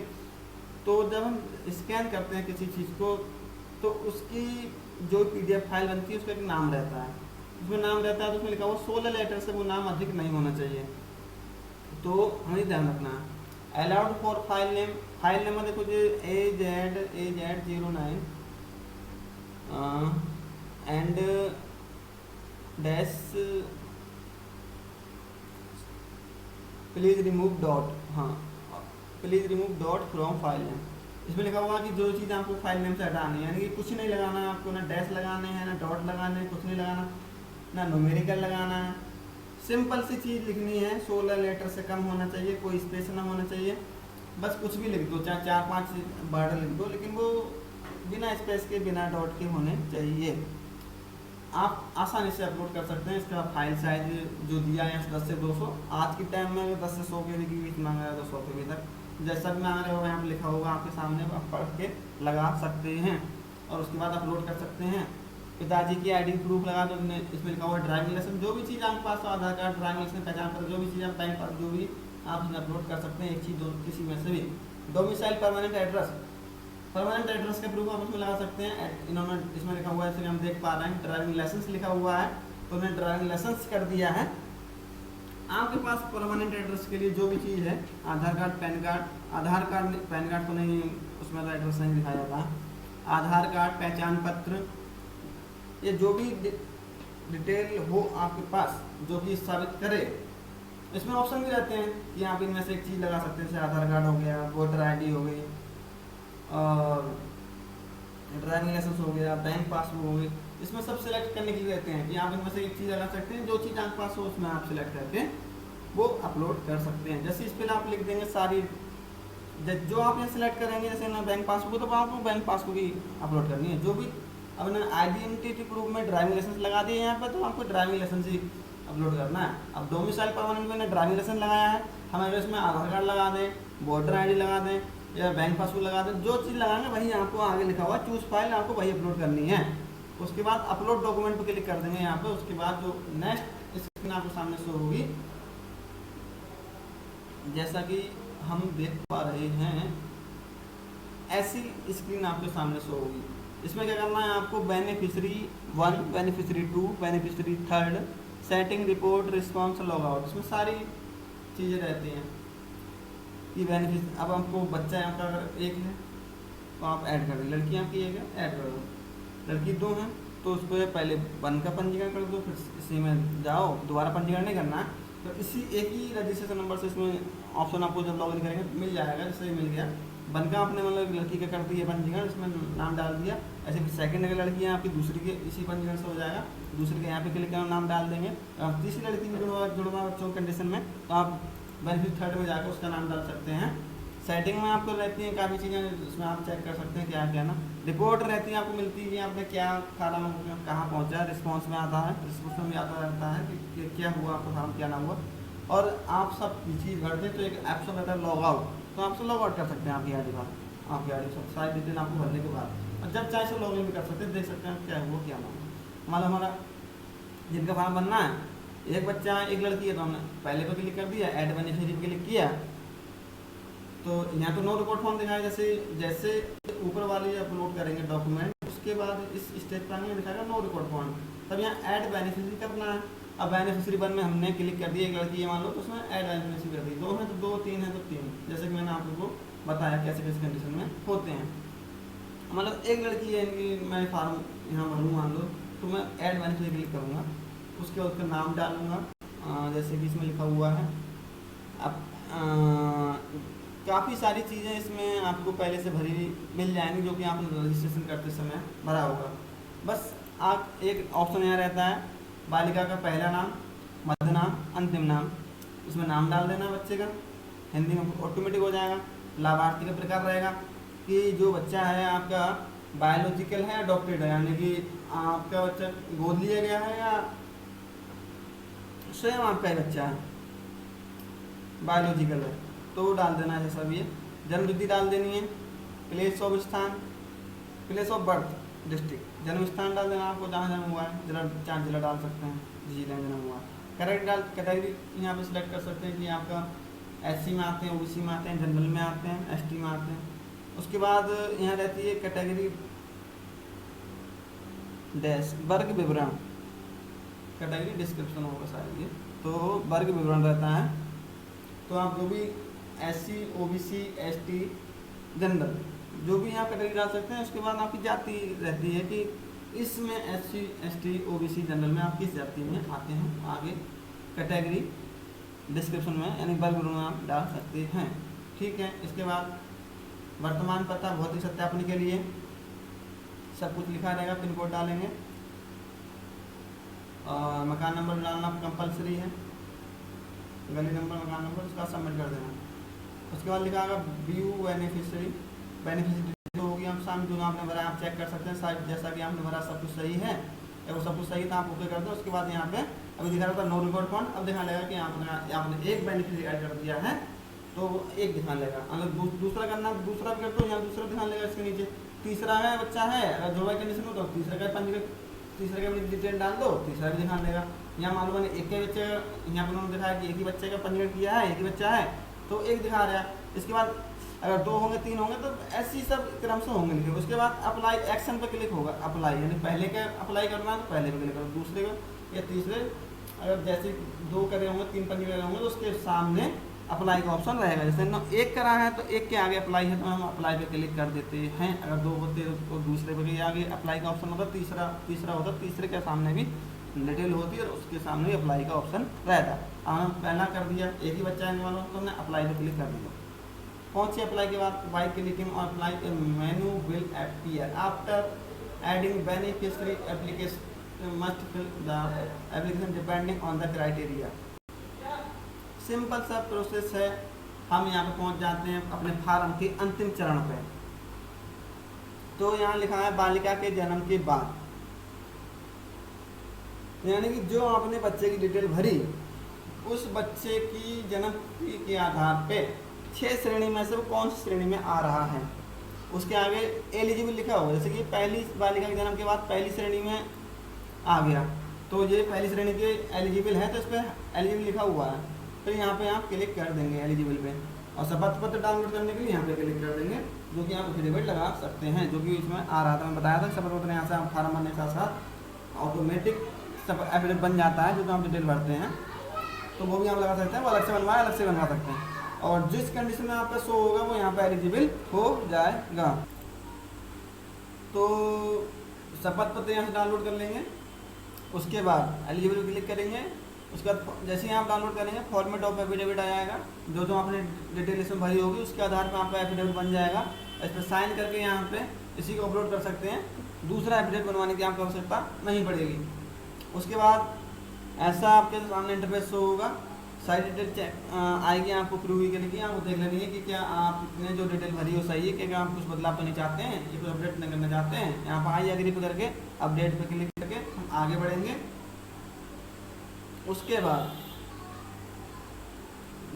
तो जब हम स्कैन करते हैं किसी चीज़ को तो उसकी जो PDF फाइल बनती है उसका एक नाम रहता है, उसमें नाम रहता है तो उसमें लिखा हुआ 16 लेटर से वो नाम अधिक नहीं होना चाहिए, तो हमें ध्यान रखना है। अलाउड फॉर फाइल नेम में देखो जो AZ09 and dash please remove dot, हाँ please remove dot from file name. इसमें लिखा हुआ कि जो चीज़ आपको फाइल नेम से हटानी है, यानी कि कुछ नहीं लगाना है आपको, ना डैश लगाने हैं, ना डॉट लगाने हैं, कुछ नहीं लगाना, ना न्यूमेरिकल लगाना है। सिंपल सी चीज़ लिखनी है, 16 लेटर से कम होना चाहिए, कोई स्पेस ना होना चाहिए, बस कुछ भी लिख दो, चाहे 4-5 वर्ड लिख दो, लेकिन वो बिना स्पेस के बिना डॉट के होने चाहिए। आप आसानी से अपलोड कर सकते हैं। इसका फाइल साइज जो दिया है 10 से 200, आज के टाइम में 10 से 100 के बीच मांगा है, 200 के भीतर जैसा भी मांग रहे हो यहाँ पे लिखा होगा आपके सामने, आप पढ़ के लगा सकते हैं और उसके बाद अपलोड कर सकते हैं। पिताजी की आईडी प्रूफ लगा दो, इसमें लिखा हुआ ड्राइविंग लाइसेंस, जो भी चीज़ आपके पास हो, आधार कार्ड, ड्राइविंग लाइसेंस, पहचान पत्र, जो भी चीज़ आप बैंक पास, जो भी आप इसमें अपलोड कर सकते हैं, एक चीज़ दो किसी में से भी। Domicile permanent address, permanent address का प्रूफ आप इसमें लगा सकते हैं। इन्होंने इसमें लिखा हुआ है, जैसे हम देख पा रहे हैं ड्राइविंग लाइसेंस लिखा हुआ है, तो उन्होंने ड्राइविंग लाइसेंस कर दिया है। आपके पास परमानेंट एड्रेस के लिए जो भी चीज़ है, आधार कार्ड, पैन कार्ड, आधार कार्ड पैन कार्ड को नहीं, उसमें एड्रेस नहीं दिखाया जाता, आधार कार्ड, पहचान पत्र, ये जो भी डिटेल हो आपके पास जो कि साबित करे। इसमें ऑप्शन भी रहते हैं कि आप इनमें से एक चीज़ लगा सकते हैं, जैसे आधार कार्ड हो गया, वोटर आईडी हो गई, और ड्राइविंग लाइसेंस हो गया, बैंक पासबुक हो गई। इसमें सब सिलेक्ट करने के लिए रहते हैं कि आप इनमें से एक चीज़ लगा सकते हैं, जो चीज़ आपके पास हो उसमें आप सिलेक्ट करके वो अपलोड कर सकते हैं। जैसे इस पर आप लिख देंगे सारी, जो आप यहाँ सिलेक्ट करेंगे, जैसे ना बैंक पासबुक, तो आपको बैंक पासबुक ही अपलोड करनी है। जो भी अब ना आइडेंटिटी प्रूफ में ड्राइविंग लाइसेंस लगा दिए यहाँ पर, तो आपको ड्राइविंग लाइसेंस ही अपलोड करना है। अब डोमिसाइल परमानेंट में ड्राइविंग लाइसेंस लगाया है, हम अगर इसमें आधार कार्ड लगा दें, वोटर आईडी लगा दें या बैंक पासबुक लगा दें, जो चीज़ लगाएंगे वही आपको आगे लिखा हुआ चूज फाइल, आपको वही अपलोड करनी है। उसके बाद अपलोड डॉक्यूमेंट पर क्लिक कर देंगे यहाँ पे। उसके बाद जो नेक्स्ट स्क्रीन आपके सामने शो होगी, जैसा कि हम देख पा रहे हैं, ऐसी स्क्रीन आपके सामने शो होगी। इसमें क्या करना है आपको, beneficiary 1, beneficiary 2, beneficiary 3, setting, report, response, log out, इसमें सारी चीज़ें रहती हैं कि बेनिफिट। अब आपको बच्चा है आपका अगर एक है तो आप ऐड कर दें, लड़की आपकी एक है ऐड कर दो, लड़की 2 हैं तो उस पर पहले 1 का पंजीकरण कर दो, फिर इसी में जाओ, दोबारा पंजीकरण नहीं करना है। तो इसी एक ही रजिस्ट्रेशन नंबर से इसमें ऑप्शन आपको जब लॉगिन करेंगे मिल जाएगा। जैसे मिल गया, 1 का आपने मतलब लड़की का कर दिया पंजीकरण, इसमें नाम डाल दिया, ऐसे फिर सेकंड अगर लड़की है आपकी, दूसरी के इसी पंजीकरण से हो जाएगा, दूसरे के यहाँ पे क्लिक करना, नाम डाल देंगे। अब तीसरी लड़की में जुड़वा बच्चों कंडीशन में, तो आप बेनिफिट 3 में जाकर उसका नाम डाल सकते हैं। सेटिंग में आपको रहती हैं काफ़ी चीज़ें, इसमें आप चेक कर सकते हैं क्या क्या ना। रिपोर्ट रहती है, आपको मिलती है कि आपने क्या फार्म कहाँ पहुँचा, रिस्पॉन्स में आता है, रिस्पॉन्स में आता रहता है कि क्या हुआ आपका फार्म, क्या ना हुआ। और आप सब चीज़ भर दें तो एक ऑप्शन रहता है लॉग आउट, तो आप लॉग आउट कर सकते हैं आपकी आईडी पर, आपकी आईडी सब सारी डिटेल आपको भरने के बाद, और जब चाहे से लॉग इन भी कर सकते हैं, देख सकते हैं क्या हुआ क्या ना हुआ। मान लो हमारा जिनका फार्म बनना है, एक बच्चा है, एक लड़की है, तो हमने पहले पर क्लिक कर दिया, ऐड बेनिफिशियरी पे क्लिक किया, तो यहाँ तो नो रिपोर्ट फॉर्म दिखाया, जैसे जैसे ऊपर वाले अपलोड करेंगे डॉक्यूमेंट, उसके बाद इस स्टेज पर आगे दिखाएगा नो रिपोर्ट फॉर्म, तब यहाँ ऐड बेनिफिशियरी करना है। अब बेनिफिशियरी 1 में हमने क्लिक कर दिया, एक लड़की है मान लो, तो उसमें ऐड बेनिफिशियरी कर दी, 2 है तो 2, 3 है तो 3, जैसे कि मैंने आपको बताया कैसे कैसे कंडीशन में होते हैं। मतलब एक लड़की है इनकी, मैं फार्म यहाँ भरूँ मान लो, तो मैं ऐड बेनिफिशियरी क्लिक करूँगा, उसके बाद उसका नाम डालूँगा, जैसे कि इसमें लिखा हुआ है। अब काफ़ी सारी चीज़ें इसमें आपको पहले से भरी मिल जाएंगी, जो कि आपने रजिस्ट्रेशन करते समय भरा होगा। बस आप एक ऑप्शन यहाँ रहता है, बालिका का पहला नाम, मध्य नाम, अंतिम नाम, इसमें नाम डाल देना बच्चे का, हिंदी में ऑटोमेटिक हो जाएगा। लाभार्थी का प्रकार रहेगा कि जो बच्चा है आपका बायोलॉजिकल है या अडॉप्टेड है, यानी कि आपका बच्चा गोद लिया गया है या स्वयं आपका ही बच्चा है बायोलॉजिकल है, तो वो डाल देना है जैसा भी है। जन्म तिथि डाल देनी है, प्लेस ऑफ स्थान, प्लेस ऑफ बर्थ, डिस्ट्रिक्ट, जन्म स्थान डाल देना आपको जहाँ जन्म हुआ है, जिला 4 जिला डाल सकते हैं जिला जन्म हुआ है। कैटेगरी यहाँ पे सिलेक्ट कर सकते हैं कि आपका SC में आते हैं, OBC में आते हैं, जनरल में आते हैं, ST में आते हैं। उसके बाद यहाँ रहती है कैटेगरी डैश, वर्ग विवरण, कैटेगरी डिस्क्रिप्शन होगा शायद ये, तो वर्ग विवरण रहता है। तो आप जो भी SC, OBC, ST, जनरल, जो भी यहाँ कैटेगरी डाल सकते हैं। उसके बाद आपकी जाति रहती है कि इसमें SC, ST, OBC, जनरल में आप किस जाति में आते हैं। आगे कैटेगरी डिस्क्रिप्शन में यानी वर्ग विवरण आप डाल सकते हैं। ठीक है। इसके बाद वर्तमान पता भौतिक सत्यापन के लिए सब कुछ लिखा रहेगा, पिन कोड डालेंगे और मकान नंबर डालना कंपलसरी है, गली नंबर, मकान नंबर, उसका सबमिट कर देना। उसके बाद लिखा होगा व्यू बेनिफिशियरी जो होगी हम सामने जो आपने भरा आप चेक कर सकते हैं, शायद जैसा कि आपने भरा सब कुछ सही है, अगर सब कुछ सही था आप ओके कर दो। उसके बाद यहाँ पे अभी दिखा रहा था नो रिकॉर्ड फंड, अब दिखा लेगा कि आपने एक बेनिफिशियरी ऐड कर दिया है तो एक दिखा लेगा। अगर दूसरा करना दूसरा भी कर दो, यहाँ दूसरा दिखा लेगा इसके नीचे। तीसरा है बच्चा है, अगर जुड़वाई कंडीशन हो तो तीसरा का पंजीकृत, तीसरे का भी डिटेल डाल दो, तीसरा भी दिखा देगा। यहाँ मालूम है एक के बच्चे, यहाँ पर उन्होंने दिखाया कि एक ही बच्चे का पंजीकरण किया है, एक ही बच्चा है तो एक दिखा रहा है। इसके बाद अगर 2 होंगे 3 होंगे तो ऐसी सब क्रम से होंगे लिखे। उसके बाद अप्लाई एक्शन पर क्लिक होगा, अप्लाई यानी पहले का अप्लाई करना है तो पहले पर क्लिक करो, दूसरे का या तीसरे, अगर जैसे 2 करे होंगे 3 पंजीकरण करे होंगे तो उसके सामने अप्लाई का ऑप्शन रहेगा। जैसे एक करा है तो एक के आगे अप्लाई है तो हम अप्लाई पे क्लिक कर देते हैं, अगर 2 होते तो दूसरे पे आगे अप्लाई का ऑप्शन होता, तीसरा होता, तीसरे के सामने भी डिटेल होती है और उसके सामने भी अप्लाई का ऑप्शन रहता है। हमने पहला कर दिया, एक ही बच्चा है वाला तो हमने अप्लाई पे क्लिक कर दिया। पहुँचे अप्लाई के बाद by clicking on apply menu will appear after adding beneficiary application must fill the application depending on the criteria. Simple सा प्रोसेस है। हम यहाँ पे पहुँच जाते हैं अपने फार्म के अंतिम चरण पे। तो यहाँ लिखा है बालिका के जन्म के बाद, यानी कि जो आपने बच्चे की डिटेल भरी उस बच्चे की जन्म के आधार पे 6 श्रेणी में से वो कौन सी श्रेणी में आ रहा है, उसके आगे एलिजिबल लिखा होगा। जैसे कि पहली बालिका के जन्म के बाद पहली श्रेणी में आ गया तो ये पहली श्रेणी के एलिजिबल है तो इस पर एलिजिबल लिखा हुआ है, फिर यहाँ पे आप क्लिक कर देंगे एलिजिबल पे और शपथ पत्र डाउनलोड करने के लिए यहाँ पे क्लिक कर देंगे, जो कि आप एफिडेविट लगा सकते हैं, जो कि इसमें आ रहा था, मैं बताया था। शपथ पत्र यहाँ से आप फार्म भरने के साथ साथ ऑटोमेटिक एफिडेविट बन जाता है, जो आप डिटेल भरते हैं तो वो भी आप लगा सकते हैं, वो अलग से बनवाए अलग से बनवा सकते हैं और जिस कंडीशन में आपका शो होगा वो यहाँ पे एलिजिबल हो जाएगा। तो शपथ पत्र यहाँ से डाउनलोड कर लेंगे, उसके बाद एलिजिबल क्लिक करेंगे। उसके बाद जैसे ही आप डाउनलोड करेंगे फॉर्मेट ऑफ एफिडेविट आ जाएगा, जो आपने डिटेल इसमें भरी होगी उसके आधार पर आपका एफिडेविट बन जाएगा। इस पर साइन करके यहाँ पे इसी को अपलोड कर सकते हैं, दूसरा एफिडेविट बनवाने की आपको आवश्यकता नहीं पड़ेगी। उसके बाद ऐसा आपके सामने इंटरफेस शो होगा, सारी डिटेल चेक आएगी आपको प्रूव के लिए, आपको देख लेनी है कि क्या आपने जो डिटेल भरी हो सही है, क्या आप कुछ बदलाव करना चाहते हैं या कुछ अपडेट नहीं करना चाहते हैं। यहाँ पर आई एग्री पे करके अपडेट पे क्लिक करके हम आगे बढ़ेंगे। उसके बाद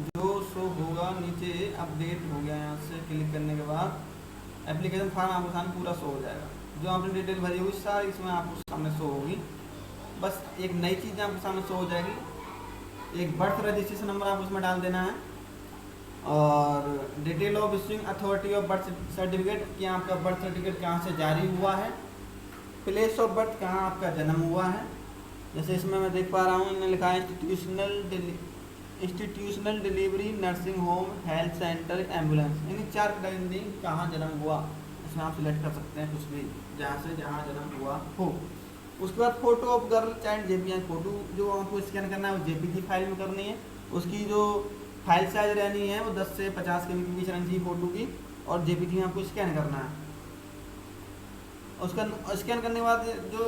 जो शो होगा नीचे अपडेट हो गया, यहाँ से क्लिक करने के बाद एप्लीकेशन फॉर्म आपको सामने पूरा शो हो जाएगा, जो आपने डिटेल भरी होगी सारी इसमें आपको सामने शो होगी। बस एक नई चीज़ आपके सामने शो हो जाएगी, एक बर्थ रजिस्ट्रेशन नंबर आप उसमें डाल देना है और detail of issuing authority of birth certificate कि आपका बर्थ सर्टिफिकेट कहाँ से जारी हुआ है, प्लेस ऑफ बर्थ कहाँ आपका जन्म हुआ है। जैसे इसमें मैं देख पा रहा हूँ इन्होंने लिखा है institutional delivery nursing home health centre ambulance, यानी 4 कैटेगरी कहाँ जन्म हुआ इसमें आप सिलेक्ट कर सकते हैं कुछ भी जहाँ जन्म हुआ हो। उसके बाद photo of girl child JPG, photo जो आपको स्कैन करना है वो जेपीजी फाइल में करनी है, उसकी जो फाइल साइज रहनी है वो 10 से 50 के बीच रहनी चाहिए फोटो की और जेपीजी में आपको स्कैन करना है। उसका स्कैन करने के बाद जो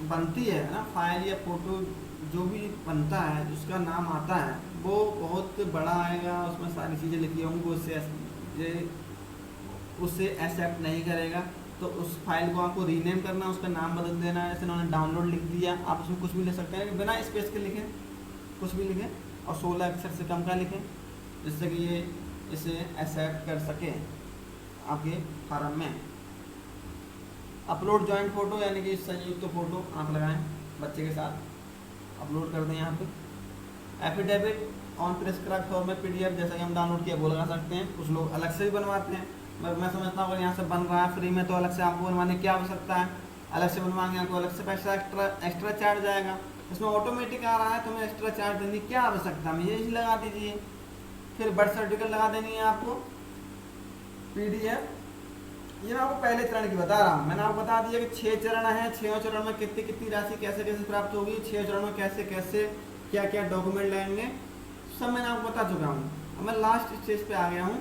बनती है ना फाइल या फोटो जो भी बनता है उसका नाम आता है वो बहुत बड़ा आएगा, उसमें सारी चीज़ें लिखी होंगी, वो उससे एक्सेप्ट नहीं करेगा। तो उस फाइल को आपको रीनेम करना, उसका नाम बदल देना है। जैसे उन्होंने डाउनलोड लिख दिया, आप उसमें कुछ भी लिख सकते हैं, बिना स्पेस के लिखें, कुछ भी लिखें और 16 अक्षर से कम का लिखें, जिससे कि ये इसे एक्सेप्ट कर सके आपके फार्म में। अपलोड जॉइंट फ़ोटो यानी कि संयुक्त तो फ़ोटो आप लगाएं बच्चे के साथ, अपलोड कर दें यहाँ पे। Affidavit on prescribe format PDF जैसा कि हम डाउनलोड किया वो लगा सकते हैं, कुछ लोग अलग से भी बनवाते हैं, मगर मैं समझता हूँ अगर यहाँ से बन रहा है फ्री में तो अलग से आपको बनवाने की क्या आवश्यकता है, अलग से बनवाएंगे आपको अलग से पैसा एक्स्ट्रा चार्ज आएगा। इसमें ऑटोमेटिक आ रहा है तो हमें एक्स्ट्रा चार्ज देने की क्या आवश्यकता है, यही लगा दीजिए। फिर बर्थ सर्टिफिकेट लगा देनी है आपको पीडीएफ। ये मैं आपको पहले चरण की बता रहा हूँ, मैंने आपको बता दिया कि 6 चरण हैं, 6 चरण में कितनी कितनी राशि कैसे कैसे प्राप्त होगी, 6 चरण में कैसे कैसे क्या क्या डॉक्यूमेंट लगेंगे, सब मैंने आपको बता चुका हूँ। अब मैं लास्ट स्टेज पे आ गया हूँ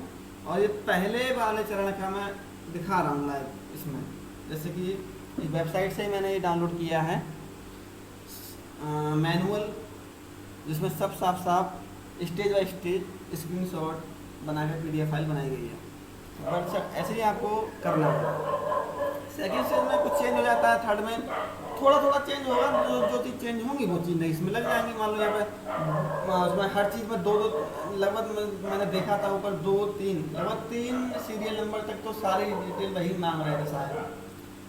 और ये पहले वाले चरण का मैं दिखा रहा हूँ लाइव इसमें। जैसे कि इस वेबसाइट से मैंने ये डाउनलोड किया है मैनुअल, जिसमें सब साफ साफ स्टेज बाय स्टेज स्क्रीनशॉट बनाकर PDF फाइल बनाई गई है। बट ऐसे ही आपको करना है। सेकेंड स्टेज में कुछ चेंज हो जाता है, थर्ड में थोड़ा थोड़ा चेंज होगा, जो चीज़ चेंज होंगी वो चीज़ नहीं इसमें लग जाएंगी। मान लो यहाँ पे उसमें हर चीज़ में दो लगभग मैंने देखा था ऊपर 2 3 लगभग 3 सीरियल नंबर तक तो सारी डिटेल वही मांग रहे थे शायद।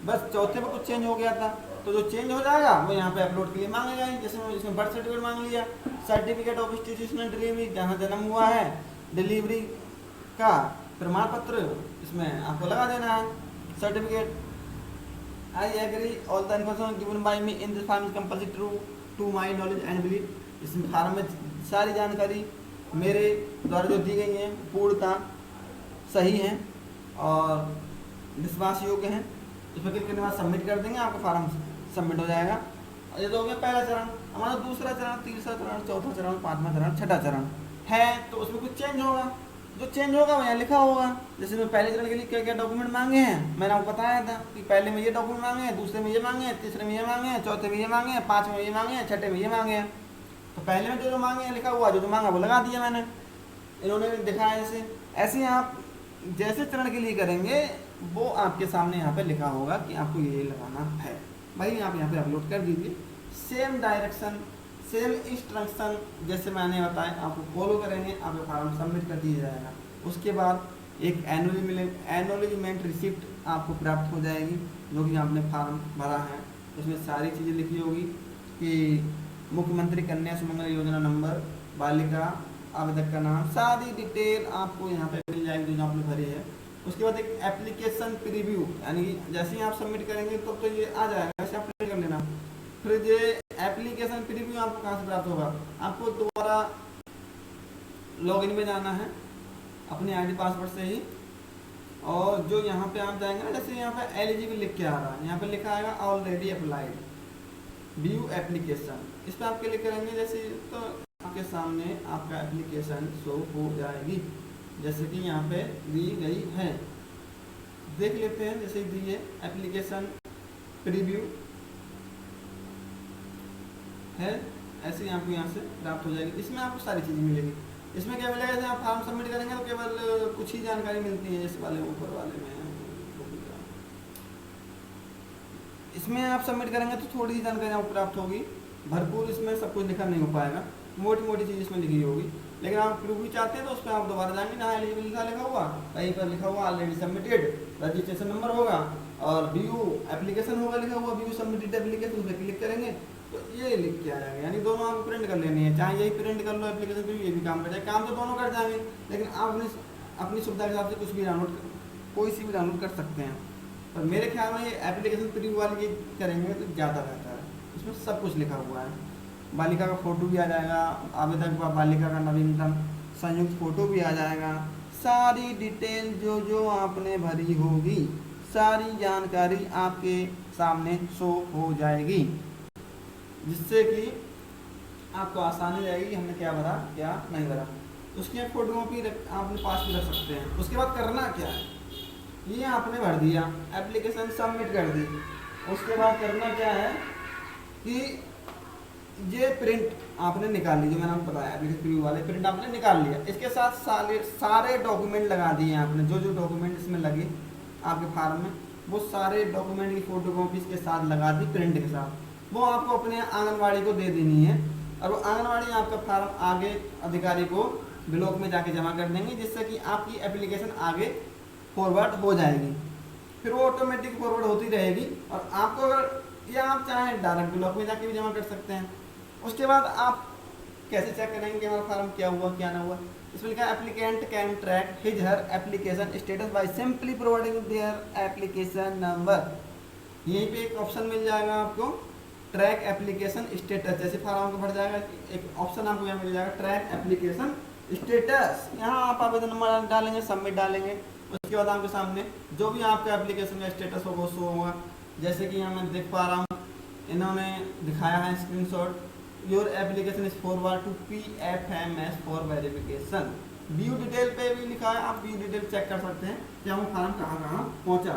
बस चौथे में कुछ चेंज हो गया था, तो जो चेंज हो जाएगा वो यहाँ पे अपलोड के लिए मांगेगा। जैसे इसमें बर्थ सर्टिफिकेट मांग लिया, सर्टिफिकेट ऑफ इंस्टीट्यूशनल डिलीवरी जहाँ जन्म हुआ है, डिलीवरी का प्रमाण पत्र इसमें आपको लगा देना है, certificate. I agree all the information given by me in this form is compulsory true to my knowledge and belief. इसमें फॉर्म में सारी जानकारी मेरे द्वारा जो दी गई हैं पूर्णतः सही हैं और विश्वास योग्य हैं। इसमें क्लिक करने के बाद सबमिट कर देंगे, आपका फॉर्म सबमिट हो जाएगा। ये तो हो गया पहला चरण। हमारा दूसरा चरण, तीसरा चरण, चौथा चरण, पाँचवा चरण, छठा चरण है, तो उसमें कुछ चेंज होगा। जो चेंज होगा वो यहाँ लिखा होगा। जैसे मैं पहले चरण के लिए क्या क्या डॉक्यूमेंट मांगे हैं मैंने आपको बताया था कि पहले में ये डॉक्यूमेंट मांगे हैं, दूसरे में ये मांगे हैं, तीसरे में ये मांगे हैं, चौथे में ये मांगे हैं, पाँचवें में ये मांगे हैं, छठे में ये मांगे हैं। तो पहले में जो मांगे हैं लिखा हुआ, जो मांगा वो लगा दिया मैंने, इन्होंने दिखाया। जैसे ऐसे आप जैसे चरण के लिए करेंगे वो आपके सामने यहाँ पे लिखा होगा कि आपको ये लगाना है, भाई आप यहाँ पे अपलोड कर दीजिए। सेम डायरेक्शन सेम इंस्ट्रक्शन जैसे मैंने बताया आपको फॉलो करेंगे, आपका फॉर्म सबमिट कर दिया जाएगा। उसके बाद एक एनोलिजमेंट रिसिप्ट आपको प्राप्त हो जाएगी, जो कि आपने फॉर्म भरा है। उसमें सारी चीज़ें लिखी होगी कि मुख्यमंत्री कन्या सुमंगला योजना नंबर, बालिका आवेदक का नाम, सारी डिटेल आपको यहाँ पे मिल जाएगी जो आपने भरी है। उसके बाद एक एप्लीकेशन प्रीव्यू, यानी जैसे ही आप सबमिट करेंगे तो ये आ जाएगा, ऐसे आप कर लेना। फिर ये एप्लीकेशन प्रीव्यू आपको कहाँ से प्राप्त होगा, आपको दोबारा लॉगिन में जाना है अपने आईडी पासवर्ड से ही, और जो यहाँ पे आप जाएंगे ना, जैसे यहाँ पे एलिजिबल लिख के आ रहा है, यहाँ पे लिखा आएगा ऑलरेडी अप्लाइड व्यू एप्लीकेशन, इस पर आप क्लिक करेंगे जैसे तो आपके सामने आपका एप्लीकेशन शो हो जाएगी, जैसे कि यहाँ पे दी गई है। देख लेते हैं जैसे दी है एप्लीकेशन प्रीव्यू है, ऐसे ही आपको यहाँ से प्राप्त हो जाएगी। इसमें आपको सारी चीज़ें मिलेगी। इसमें क्या मिलेगा, जैसे आप फॉर्म सबमिट करेंगे तो केवल कुछ ही जानकारी मिलती है, जैसे वाले ऊपर वाले में। इसमें आप सबमिट करेंगे तो थोड़ी सी जानकारी आपको प्राप्त होगी, भरपूर इसमें सब कुछ लिखा नहीं हो पाएगा, मोटी मोटी चीज़ इसमें लिखी होगी। लेकिन आप प्रूफ चाहते हैं तो उस पर आप दोबारा जाएंगे ना, एलिजिबल लिखा हुआ कहीं पर लिखा हुआ ऑलरेडी सबमिटेड, रजिस्ट्रेशन नंबर होगा और व्यू एप्लीकेशन होगा लिखा हुआ, व्यू सबमिटेड एप्लीकेशन, उस पर क्लिक करेंगे तो ये लिख के आ जाएगा। यानी दोनों आपको प्रिंट कर लेनी है, चाहे यही प्रिंट कर लो एप्लीकेशन पे, ये भी काम कर जाए, काम तो दोनों कर जाएंगे, लेकिन आप अपनी सुविधा के हिसाब से कुछ भी डाउनलोड, कोई सी भी डाउनलोड कर सकते हैं। पर मेरे ख्याल में ये एप्लीकेशन प्रीव्यू वाली ये करेंगे तो ज़्यादा बेहतर है, इसमें सब कुछ लिखा हुआ है। बालिका का फ़ोटो भी आ जाएगा, आवेदक व बालिका का नवीनतम संयुक्त फ़ोटो भी आ जाएगा, सारी डिटेल जो जो आपने भरी होगी सारी जानकारी आपके सामने शो हो जाएगी, जिससे कि आपको आसानी रहेगी हमने क्या भरा क्या नहीं भरा। उसकी एक फ़ोटो कॉपी आपने पास में रख सकते हैं। उसके बाद करना क्या है, ये आपने भर दिया, एप्लीकेशन सबमिट कर दी, उसके बाद करना क्या है कि ये प्रिंट आपने निकाल ली, जो मैंने आपको बताया एप्लीकेशन प्रीव्यू वाले प्रिंट आपने निकाल लिया। इसके साथ सारे डॉक्यूमेंट लगा दिए आपने, जो जो डॉक्यूमेंट इसमें लगे आपके फार्म में, वो सारे डॉक्यूमेंट की फ़ोटो कॉपी के साथ लगा दी प्रिंट के साथ। वो आपको अपने आंगनवाड़ी को दे देनी है, और वो आंगनवाड़ी आपका फार्म आगे अधिकारी को ब्लॉक में जाके जमा कर देंगे, जिससे कि आपकी एप्लीकेशन आगे फॉरवर्ड हो जाएगी। फिर वो ऑटोमेटिक फॉरवर्ड होती रहेगी, और आपको अगर या आप चाहें डायरेक्ट ब्लॉक में जाके भी जमा कर सकते हैं। उसके बाद आप कैसे चेक करेंगे कि हमारा फार्म क्या हुआ क्या ना हुआ, इसमें लिखा है applicant can track his her application status by simply providing their application number. यहीं पे एक ऑप्शन मिल जाएगा आपको, ट्रैक एप्लीकेशन स्टेटस, जैसे फार्म आपको भर जाएगा एक ऑप्शन आपको यहाँ मिल जाएगा ट्रैक एप्लीकेशन स्टेटस। यहाँ आप आवेदन नंबर डालेंगे, सबमिट डालेंगे, उसके बाद आपके सामने जो भी आपका एप्लीकेशन का स्टेटस होगा वो शो होगा। जैसे कि यहाँ मैं देख पा रहा हूँ इन्होंने दिखाया है screenshot, your application is forward to PFMS for verification. View detail पे भी लिखा है, आप व्यू डिटेल चेक कर सकते हैं क्या वो फॉर्म कहाँ कहाँ पहुँचा,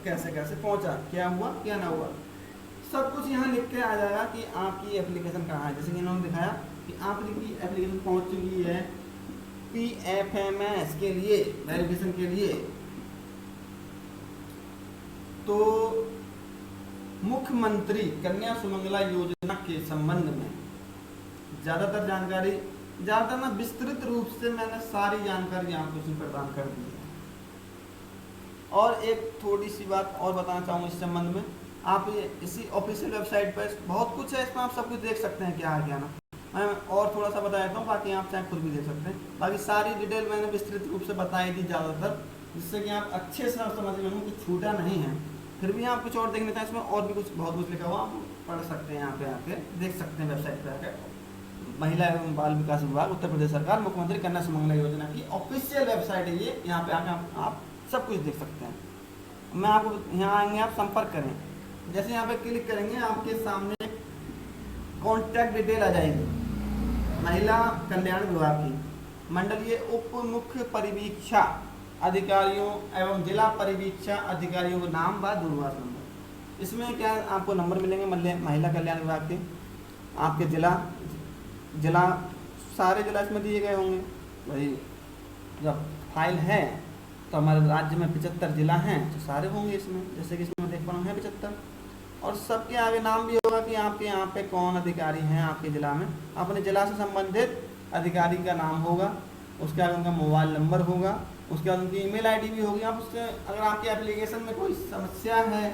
कैसे कैसे पहुँचा, क्या हुआ क्या ना हुआ, सब कुछ यहाँ लिख के आ जाएगा कि आपकी एप्लीकेशन कहाँ है। जैसे कि इन्होंने दिखाया कि आपकी एप्लीकेशन पहुँच चुकी है PFMS के लिए वेरिफिकेशन के लिए। तो मुख्यमंत्री कन्या सुमंगला योजना के संबंध में ज़्यादातर जानकारी, ज़्यादातर ना विस्तृत रूप से मैंने सारी जानकारी आपको इसमें प्रदान कर दी है। और एक थोड़ी सी बात और बताना चाहूँगा इस संबंध में, आप इसी ऑफिशियल वेबसाइट पर बहुत कुछ है, इसमें आप सब कुछ देख सकते हैं क्या है क्या ना। मैं और थोड़ा सा बता देता हूँ, बाकी आप चाहे खुद भी देख सकते हैं। बाकी सारी डिटेल मैंने विस्तृत रूप से बताई थी ज़्यादातर, जिससे कि आप अच्छे से समझ में कि छूटा नहीं है। फिर भी आप कुछ और देखने था, इसमें और भी कुछ बहुत कुछ लिखा हुआ, आप पढ़ सकते हैं, यहाँ पे आके देख सकते हैं वेबसाइट पर आकर। महिला एवं बाल विकास विभाग उत्तर प्रदेश सरकार मुख्यमंत्री कन्या सुमंगला योजना की ऑफिशियल वेबसाइट है ये, यहाँ पे आकर आप सब कुछ देख सकते हैं। मैं आपको यहाँ आएंगे, आप संपर्क करें, जैसे यहाँ पे क्लिक करेंगे आपके सामने कॉन्टैक्ट डिटेल आ जाएगी महिला कल्याण विभाग की, मंडलीय उप मुख्य परिवीक्षा अधिकारियों एवं जिला परिवीक्षा अधिकारियों का नाम व दूरभाष नंबर। इसमें क्या आपको नंबर मिलेंगे महिला कल्याण विभाग के, आपके जिला सारे जिला इसमें दिए गए होंगे। भाई जब फाइल है तो हमारे राज्य में 75 जिला हैं, तो सारे होंगे इसमें, जैसे कि इसमें देख पा रहा हूँ 75। और सबके आगे नाम भी होगा कि आपके यहाँ पे कौन अधिकारी हैं आपके ज़िला में, अपने ज़िला से संबंधित अधिकारी का नाम होगा, उसके आगे उनका मोबाइल नंबर होगा, उसके बाद उनकी ईमेल आईडी भी होगी। आप उससे अगर आपके एप्लीकेशन में कोई समस्या है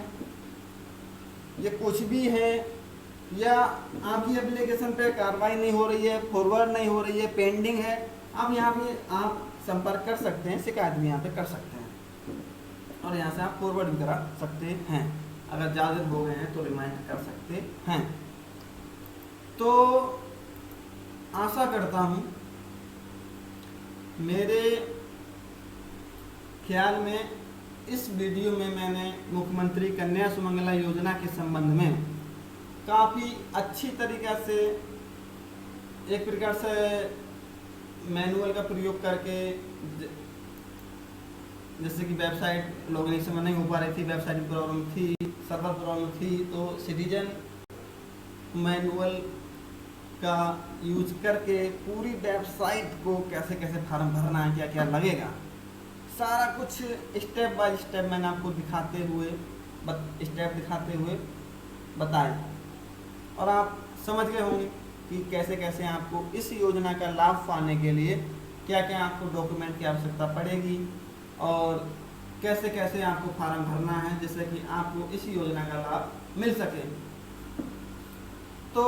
या कुछ भी है, या आपकी एप्लीकेशन पे कार्रवाई नहीं हो रही है, फॉरवर्ड नहीं हो रही है, पेंडिंग है, आप यहाँ पे आप संपर्क कर सकते हैं, शिकायत भी यहाँ पे कर सकते हैं और यहाँ से आप फॉरवर्ड भी करा सकते हैं। अगर ज़्यादा दिन हो गए हैं तो रिमाइंड कर सकते हैं। तो आशा करता हूँ मेरे ख्याल में इस वीडियो में मैंने मुख्यमंत्री कन्या सुमंगला योजना के संबंध में काफ़ी अच्छी तरीक़ा से एक प्रकार से मैनुअल का प्रयोग करके, जैसे कि वेबसाइट लॉगिन समय नहीं हो पा रही थी, वेबसाइट में प्रॉब्लम थी, सर्वर प्रॉब्लम थी, तो सिटीजन मैनुअल का यूज करके पूरी वेबसाइट को कैसे कैसे फॉर्म भरना है, क्या क्या लगेगा, सारा कुछ स्टेप बाय स्टेप मैंने आपको दिखाते हुए बताया और आप समझ गए होंगे कि कैसे कैसे आपको इस योजना का लाभ पाने के लिए क्या क्या आपको डॉक्यूमेंट की आवश्यकता पड़ेगी और कैसे कैसे आपको फॉर्म भरना है, जिससे कि आपको इस योजना का लाभ मिल सके। तो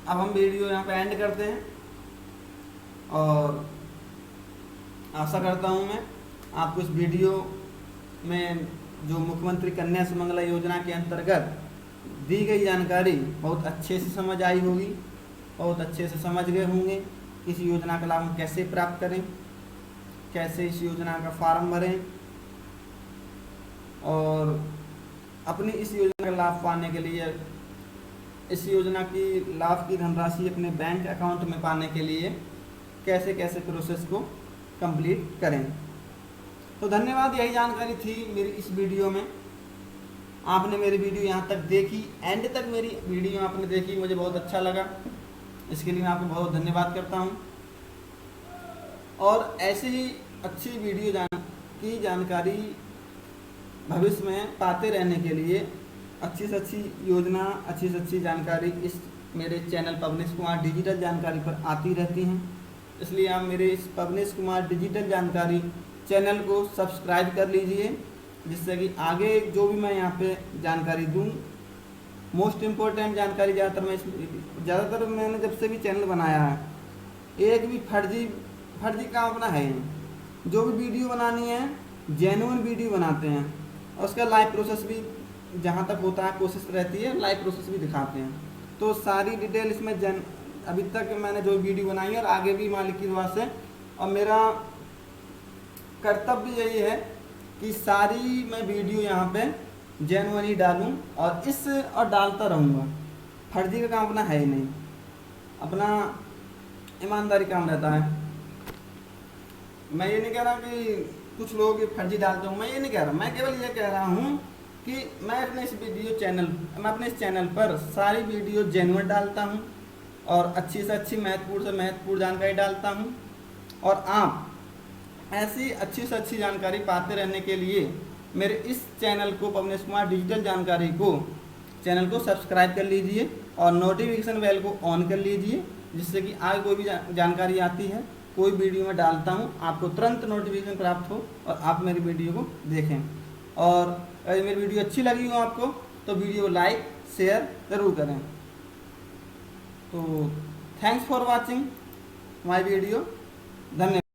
अब हम वीडियो यहाँ पे एंड करते हैं और आशा करता हूँ मैं आपको इस वीडियो में जो मुख्यमंत्री कन्या सुमंगला योजना के अंतर्गत दी गई जानकारी बहुत अच्छे से समझ आई होगी, बहुत अच्छे से समझ गए होंगे इस योजना का लाभ हम कैसे प्राप्त करें, कैसे इस योजना का फॉर्म भरें और अपनी इस योजना का लाभ पाने के लिए, इस योजना की लाभ की धनराशि अपने बैंक अकाउंट में पाने के लिए कैसे कैसे प्रोसेस को कंप्लीट करें। तो धन्यवाद, यही जानकारी थी मेरी इस वीडियो में। आपने मेरी वीडियो यहाँ तक देखी, एंड तक मेरी वीडियो आपने देखी, मुझे बहुत अच्छा लगा, इसके लिए मैं आपको बहुत धन्यवाद करता हूँ। और ऐसी ही अच्छी वीडियो की जानकारी भविष्य में पाते रहने के लिए अच्छी से अच्छी योजना, अच्छी से अच्छी जानकारी इस मेरे चैनल पवनेश कुमार डिजिटल जानकारी पर आती रहती हैं। इसलिए आप मेरे इस पवनेश कुमार डिजिटल जानकारी चैनल को सब्सक्राइब कर लीजिए, जिससे कि आगे जो भी मैं यहाँ पे जानकारी दूँ, मोस्ट इम्पोर्टेंट जानकारी ज़्यादातर मैंने जब से भी चैनल बनाया है, एक भी फर्जी काम अपना है ही। जो भी वीडियो बनानी है जेन्युइन वीडियो बनाते हैं और उसका लाइव प्रोसेस भी जहाँ तक होता है कोशिश रहती है लाइव प्रोसेस भी दिखाते हैं। तो सारी डिटेल इसमें अभी तक मैंने जो वीडियो बनाई है और आगे भी मालिक की दुआ से, और मेरा कर्तव्य यही है कि सारी मैं वीडियो यहाँ पे जेन्युइन ही डालूँ और डालता रहूँगा। फर्जी का काम अपना है ही नहीं, अपना ईमानदारी काम रहता है। मैं ये नहीं कह रहा कि कुछ लोग फर्जी डालते हूँ, मैं ये नहीं कह रहा, मैं केवल ये कह रहा हूँ कि मैं अपने इस चैनल पर सारी वीडियो जेन्युइन डालता हूँ और अच्छी से महत्वपूर्ण जानकारी डालता हूँ। और आप ऐसी अच्छी से अच्छी जानकारी पाते रहने के लिए मेरे इस चैनल को, पवनेश कुमार डिजिटल जानकारी को, चैनल को सब्सक्राइब कर लीजिए और नोटिफिकेशन बेल को ऑन कर लीजिए, जिससे कि आगे कोई भी जानकारी आती है, कोई वीडियो में डालता हूँ, आपको तुरंत नोटिफिकेशन प्राप्त हो और आप मेरी वीडियो को देखें। और अगर मेरी वीडियो अच्छी लगी हो आपको तो वीडियो को लाइक शेयर ज़रूर करें। तो thanks for watching my video. धन्यवाद।